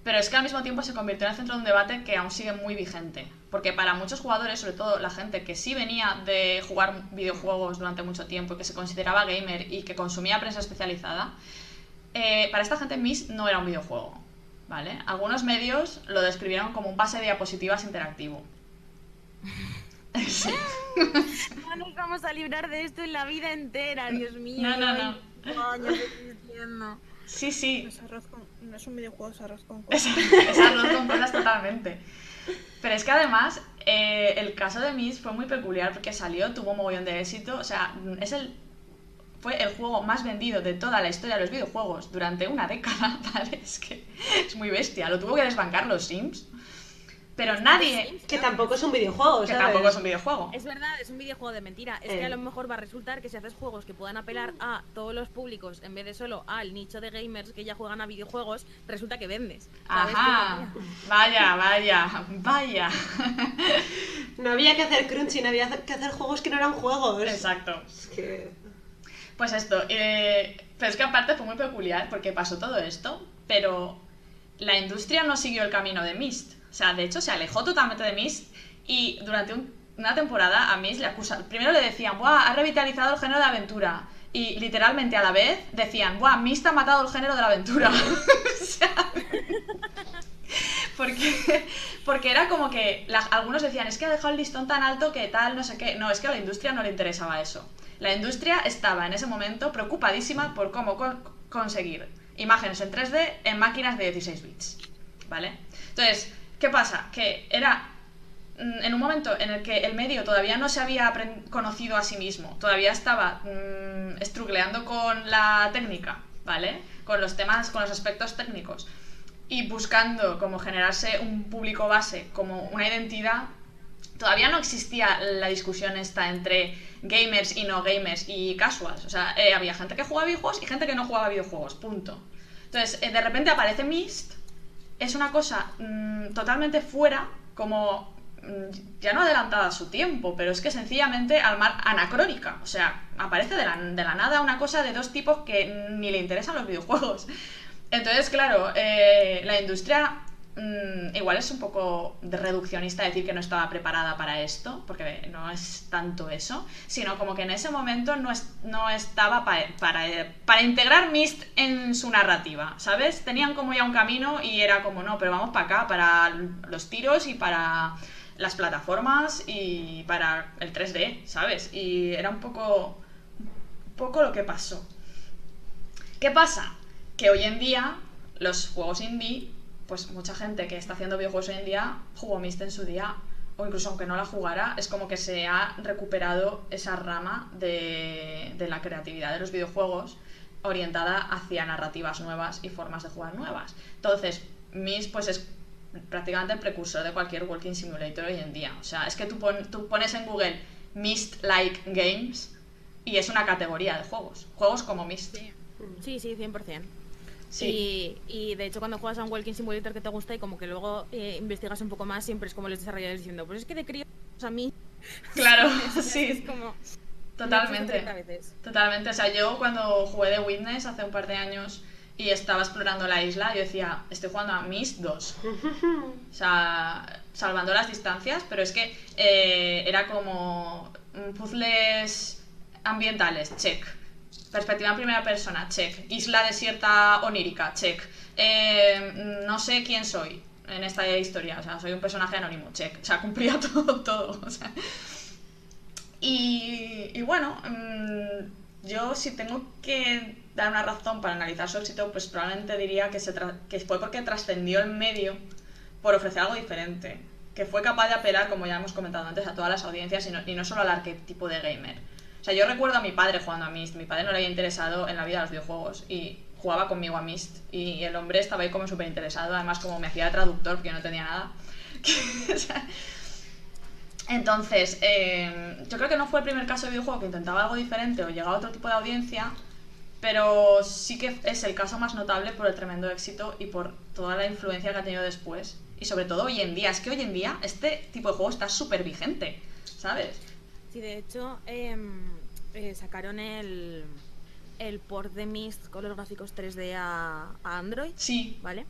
pero es que al mismo tiempo se convirtió en el centro de un debate que aún sigue muy vigente, porque para muchos jugadores, sobre todo la gente que sí venía de jugar videojuegos durante mucho tiempo y que se consideraba gamer y que consumía prensa especializada, para esta gente Myst no era un videojuego, ¿vale? Algunos medios lo describieron como un pase de diapositivas interactivo. Sí. No nos vamos a librar de esto en la vida entera, Dios mío. No. Ya te estoy diciendo. Sí. No es un videojuego, es arroz con Es cosas. arroz con cosas totalmente. Pero es que además el caso de Myst fue muy peculiar porque salió, tuvo un mogollón de éxito, o sea, fue el juego más vendido de toda la historia de los videojuegos durante una década, ¿vale? Es que es muy bestia, lo tuvo que desbancar los Sims. Pero nadie... Que tampoco es un videojuego, Que ¿sabes? tampoco es un videojuego. Es verdad, es un videojuego de mentira. Es que a lo mejor va a resultar que si haces juegos que puedan apelar a todos los públicos en vez de solo al nicho de gamers que ya juegan a videojuegos, resulta que vendes. ¿Sabes? Ajá, vaya. No había que hacer crunchy, no había que hacer juegos que no eran juegos. Exacto. Es que... Pues esto, pero es que aparte fue muy peculiar porque pasó todo esto, pero la industria no siguió el camino de Myst. O sea, de hecho se alejó totalmente de Myst y durante una temporada a Myst le acusaron. Primero le decían, ¡buah! Ha revitalizado el género de aventura. Y literalmente a la vez decían, ¡buah! Myst ha matado el género de la aventura. O sea, porque era como que algunos decían, es que ha dejado el listón tan alto que tal, no sé qué. No, es que a la industria no le interesaba eso. La industria estaba en ese momento preocupadísima por cómo conseguir imágenes en 3D en máquinas de 16 bits, ¿vale? Entonces, ¿qué pasa? Que era en un momento en el que el medio todavía no se había conocido a sí mismo, todavía estaba estrucleando con la técnica, ¿vale? Con los temas, con los aspectos técnicos y buscando como generarse un público base, como una identidad. Todavía no existía la discusión esta entre gamers y no gamers y casuals. O sea, había gente que jugaba videojuegos y gente que no jugaba videojuegos, punto. Entonces, de repente aparece Myst, es una cosa totalmente fuera, como ya no adelantada a su tiempo, pero es que sencillamente anacrónica. O sea, aparece de la nada una cosa de dos tipos que ni le interesan los videojuegos. Entonces, claro, la industria... igual es un poco de reduccionista decir que no estaba preparada para esto, porque no es tanto eso, sino como que en ese momento no estaba para integrar Myst en su narrativa, ¿sabes? Tenían como ya un camino y era como, no, pero vamos para acá, para los tiros y para las plataformas y para el 3D, ¿sabes? Y era un poco lo que pasó. ¿Qué pasa? Que hoy en día los juegos indie, pues mucha gente que está haciendo videojuegos hoy en día jugó Myst en su día, o incluso aunque no la jugara, es como que se ha recuperado esa rama de la creatividad de los videojuegos orientada hacia narrativas nuevas y formas de jugar nuevas. Entonces, Myst pues es prácticamente el precursor de cualquier walking simulator hoy en día. O sea, es que tú pones en Google Myst-like games y es una categoría de juegos como Myst. Sí, 100%. Sí. Y de hecho cuando juegas a un walking simulator que te gusta y como que luego investigas un poco más, siempre es como los desarrolladores diciendo, pues es que de crío a mí... Claro, sí. Es como... Totalmente. Totalmente. O sea, yo cuando jugué The Witness hace un par de años y estaba explorando la isla, yo decía, estoy jugando a Myst 2. O sea, salvando las distancias, pero es que era como puzzles ambientales, check. Perspectiva en primera persona, check. Isla desierta onírica, check. No sé quién soy en esta historia, o sea, soy un personaje anónimo, check. O sea, cumplía todo. O sea. Y bueno, yo si tengo que dar una razón para analizar su éxito, pues probablemente diría que fue porque trascendió el medio por ofrecer algo diferente. Que fue capaz de apelar, como ya hemos comentado antes, a todas las audiencias y no solo al arquetipo de gamer. O sea, yo recuerdo a mi padre jugando a Myst. Mi padre no le había interesado en la vida de los videojuegos y jugaba conmigo a Myst. Y el hombre estaba ahí como súper interesado. Además, como me hacía de traductor porque yo no tenía nada. O sea, entonces, yo creo que no fue el primer caso de videojuego que intentaba algo diferente o llegaba a otro tipo de audiencia, pero sí que es el caso más notable por el tremendo éxito y por toda la influencia que ha tenido después. Y sobre todo hoy en día, es que hoy en día este tipo de juego está súper vigente, ¿sabes? Sí, de hecho, sacaron el port de Myst con los gráficos 3D a Android, Sí. ¿vale?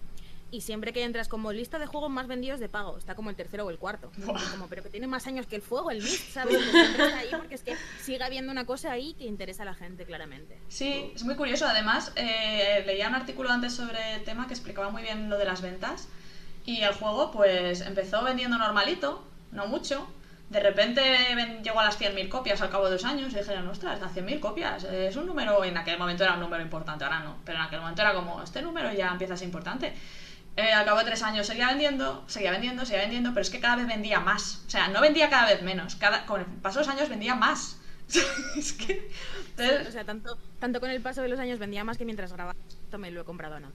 Y siempre que entras como lista de juegos más vendidos de pago, está como el tercero o el cuarto. Como, pero que tiene más años que el fuego, el Myst, ¿sabes? Que siempre está ahí porque es que sigue habiendo una cosa ahí que interesa a la gente, claramente. Sí, es muy curioso. Además, leía un artículo antes sobre el tema que explicaba muy bien lo de las ventas. Y el juego, pues, empezó vendiendo normalito, no mucho. De repente llegó a las 100.000 copias al cabo de 2 años y dijeron, ostras, las 100.000 copias es un número, en aquel momento era un número importante, ahora no, pero en aquel momento era como, este número ya empieza a ser importante. Al cabo de 3 años seguía vendiendo, pero es que cada vez vendía más. O sea, no vendía cada vez menos, con el paso de los años vendía más. Es que... Entonces... O sea, tanto con el paso de los años vendía más que mientras grababa. Esto me lo he comprado, ¿no?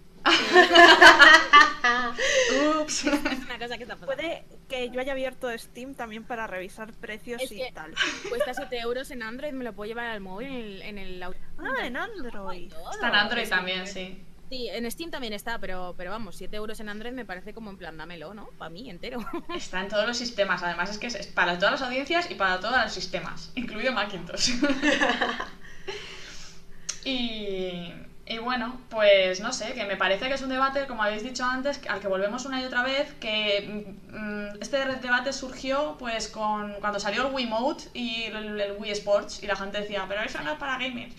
Ups. Es una cosa que está pasando. Puede que yo haya abierto Steam también para revisar precios Es y que tal. cuesta 7 euros en Android, me lo puedo llevar al móvil en el auto. Ah, en Android. Está en Android también, sí. Sí, en Steam también está, pero vamos, 7 euros en Android me parece como en plan, dámelo, ¿no? Para mí, entero. Está en todos los sistemas, además es que es para todas las audiencias y para todos los sistemas, incluido Macintosh. Y bueno, pues no sé, que me parece que es un debate, como habéis dicho antes, al que volvemos una y otra vez, que este debate surgió pues cuando salió el Wiimote y el Wii Sports y la gente decía, pero eso no es para gamers.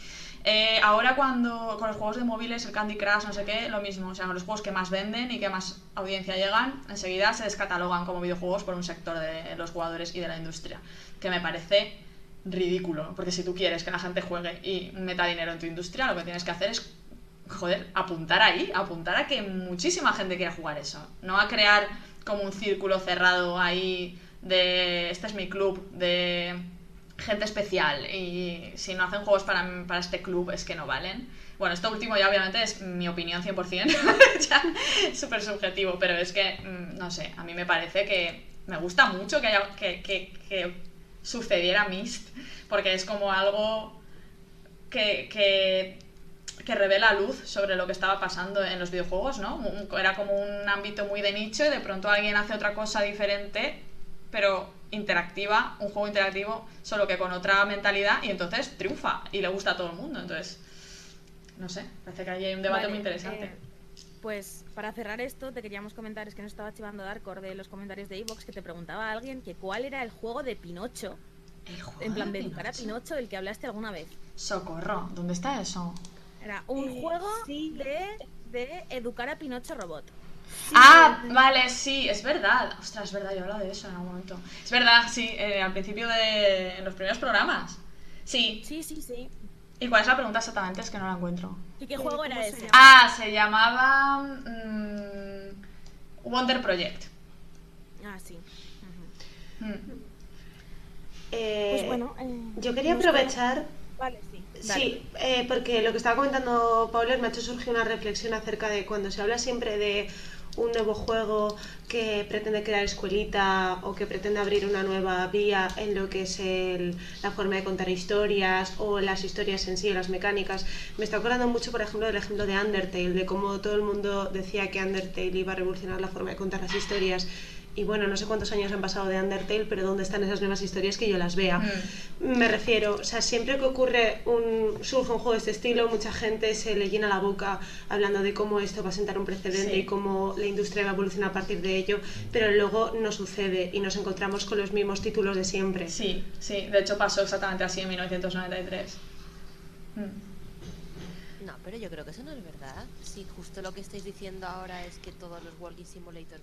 Ahora con los juegos de móviles, el Candy Crush, no sé qué, lo mismo, o sea, con los juegos que más venden y que más audiencia llegan, enseguida se descatalogan como videojuegos por un sector de los jugadores y de la industria, que me parece ridículo, porque si tú quieres que la gente juegue y meta dinero en tu industria, lo que tienes que hacer es, joder, apuntar a que muchísima gente quiera jugar eso, no a crear como un círculo cerrado ahí de este es mi club, de gente especial, y si no hacen juegos para este club es que no valen. Bueno, esto último ya obviamente es mi opinión 100%, ya súper subjetivo, pero es que, no sé, a mí me parece que me gusta mucho que sucediera Myst, porque es como algo que revela luz sobre lo que estaba pasando en los videojuegos, ¿no? Era como un ámbito muy de nicho y de pronto alguien hace otra cosa diferente, pero interactiva, un juego interactivo, solo que con otra mentalidad, y entonces triunfa y le gusta a todo el mundo. Entonces, no sé, parece que ahí hay un debate muy interesante. Pues para cerrar esto, te queríamos comentar, es que nos estaba chivando Darkor de los comentarios de iVoox, que te preguntaba a alguien que cuál era el juego de Pinocho, en plan de educar a Pinocho, del que hablaste alguna vez. Socorro, ¿dónde está eso? Era un juego sí. de educar a Pinocho robot. Sí, Vale, sí, es verdad. Ostras, es verdad, yo he hablado de eso en algún momento. Es verdad, sí, al principio en los primeros programas. Sí. Sí. ¿Y cuál es la pregunta exactamente? Es que no la encuentro. ¿Y qué juego era ¿cómo ese? se llama? Se llamaba Wonder Project. Ah, sí. Ujú. Pues bueno, yo quería nos aprovechar... Vale, sí. Sí, porque lo que estaba comentando Paula me ha hecho surgir una reflexión acerca de cuando se habla siempre de un nuevo juego que pretende crear escuelita o que pretende abrir una nueva vía en lo que es la forma de contar historias o las historias en sí o las mecánicas. Me está acordando mucho, por ejemplo, del ejemplo de Undertale, de cómo todo el mundo decía que Undertale iba a revolucionar la forma de contar las historias. Y bueno, no sé cuántos años han pasado de Undertale, pero ¿dónde están esas nuevas historias que yo las vea? Me refiero, o sea, siempre que surge un juego de este estilo, mucha gente se le llena la boca hablando de cómo esto va a sentar un precedente y cómo la industria va a evolucionar a partir de ello, pero luego no sucede y nos encontramos con los mismos títulos de siempre. Sí, de hecho pasó exactamente así en 1993. No, pero yo creo que eso no es verdad. Si justo lo que estáis diciendo ahora es que todos los Walking Simulator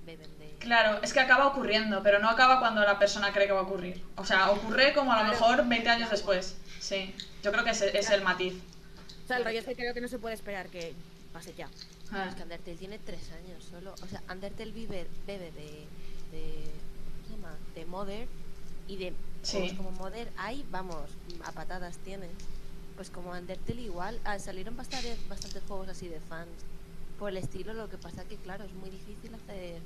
beben de... Claro, es que acaba ocurriendo, pero no acaba cuando la persona cree que va a ocurrir. O sea, ocurre como a lo mejor 20 años después. Sí, yo creo que es el matiz. O sea, el rollo es que creo que no se puede esperar que pase ya. Es que Undertale tiene 3 años solo. O sea, Undertale bebe de ¿cómo se llama? De Mother, Y de Sí. juegos como Modern hay, vamos, a patadas tienes. Pues como Undertale igual, salieron bastantes juegos así de fans por el estilo, lo que pasa que claro, es muy difícil hacer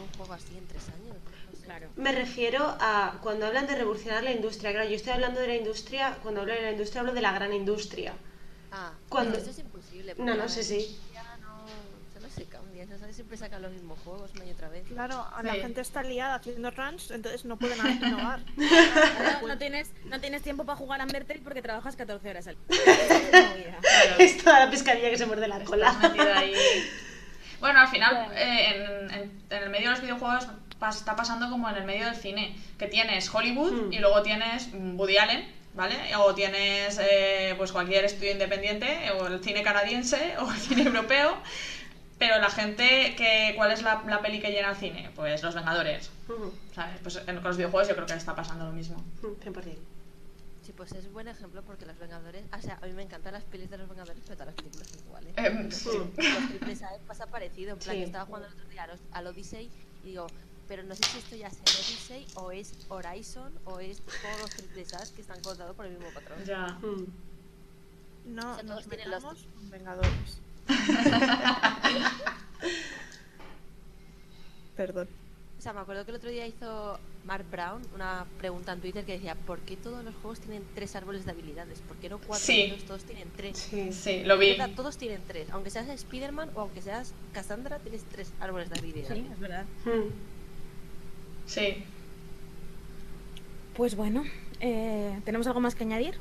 un juego así en 3 años. No sé. Claro. Me refiero a cuando hablan de revolucionar la industria. Claro, yo estoy hablando de la industria, cuando hablo de la industria hablo de la gran industria. Cuando- Pero eso es imposible. No, porque no, la sí, sí. industria no se cambia, siempre sacan los mismos juegos una y otra vez. Claro, la Sí. gente está liada haciendo runs, entonces no pueden innovar. No tienes tiempo para jugar a Undertale porque trabajas 14 horas al día. Claro. Es toda la pescadilla que se muerde la Estás cola. metida ahí. Bueno, al final, en el medio de los videojuegos está pasando como en el medio del cine, que tienes Hollywood y luego tienes Woody Allen, ¿vale? O tienes pues cualquier estudio independiente, o el cine canadiense, o el cine europeo. Pero la gente, ¿cuál es la peli que llena el cine? Pues Los Vengadores, ¿sabes? Pues con los videojuegos yo creo que está pasando lo mismo. 100%. Sí, pues es buen ejemplo porque los Vengadores, o sea, a mí me encantan las pelis de los Vengadores, pero todas las películas son iguales. Sí. Los triples A pasa parecido, en plan, Sí. yo estaba jugando el otro día al Odyssey y digo, pero no sé si esto ya es el Odyssey o es Horizon o es todos los triples A que están contados por el mismo patrón. Ya. No, O sea, nos todos tienen los- metamos con Vengadores. Perdón. O sea, me acuerdo que el otro día hizo Mark Brown una pregunta en Twitter que decía, ¿por qué todos los juegos tienen 3 árboles de habilidades? ¿Por qué no 4? Sí. Todos tienen 3. Sí, lo vi. Todos tienen 3. Aunque seas Spider-Man o aunque seas Cassandra, tienes 3 árboles de habilidades. Sí, es verdad. Sí. Pues bueno, ¿tenemos algo más que añadir?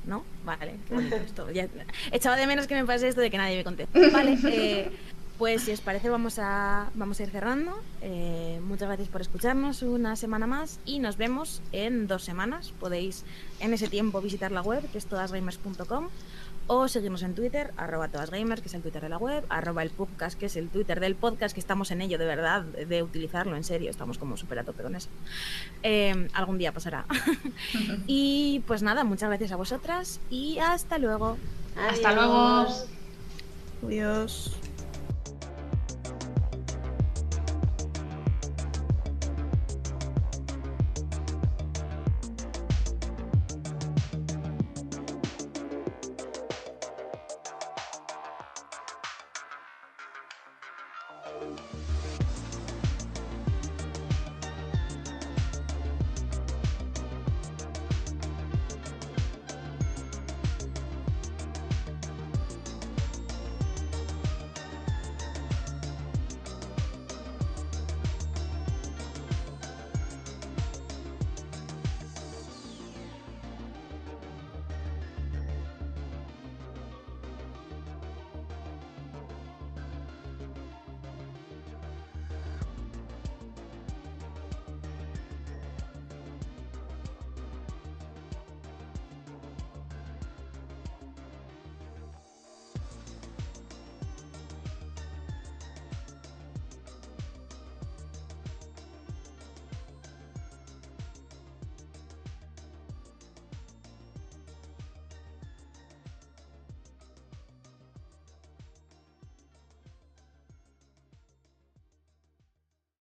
¿No? Vale, qué bonito esto. Ya, echaba de menos que me pase esto de que nadie me conté. Vale, pues si os parece vamos a ir cerrando. Muchas gracias por escucharnos una semana más y nos vemos en 2 semanas. Podéis en ese tiempo visitar la web, que es todasgamers.com, o seguirnos en Twitter, @todasgamers, que es el Twitter de la web, @elpubcast, que es el Twitter del podcast, que estamos en ello de verdad, de utilizarlo en serio, estamos como súper a tope con eso. Algún día pasará. Y pues nada, muchas gracias a vosotras y hasta luego. Hasta luego. Adiós. Adiós.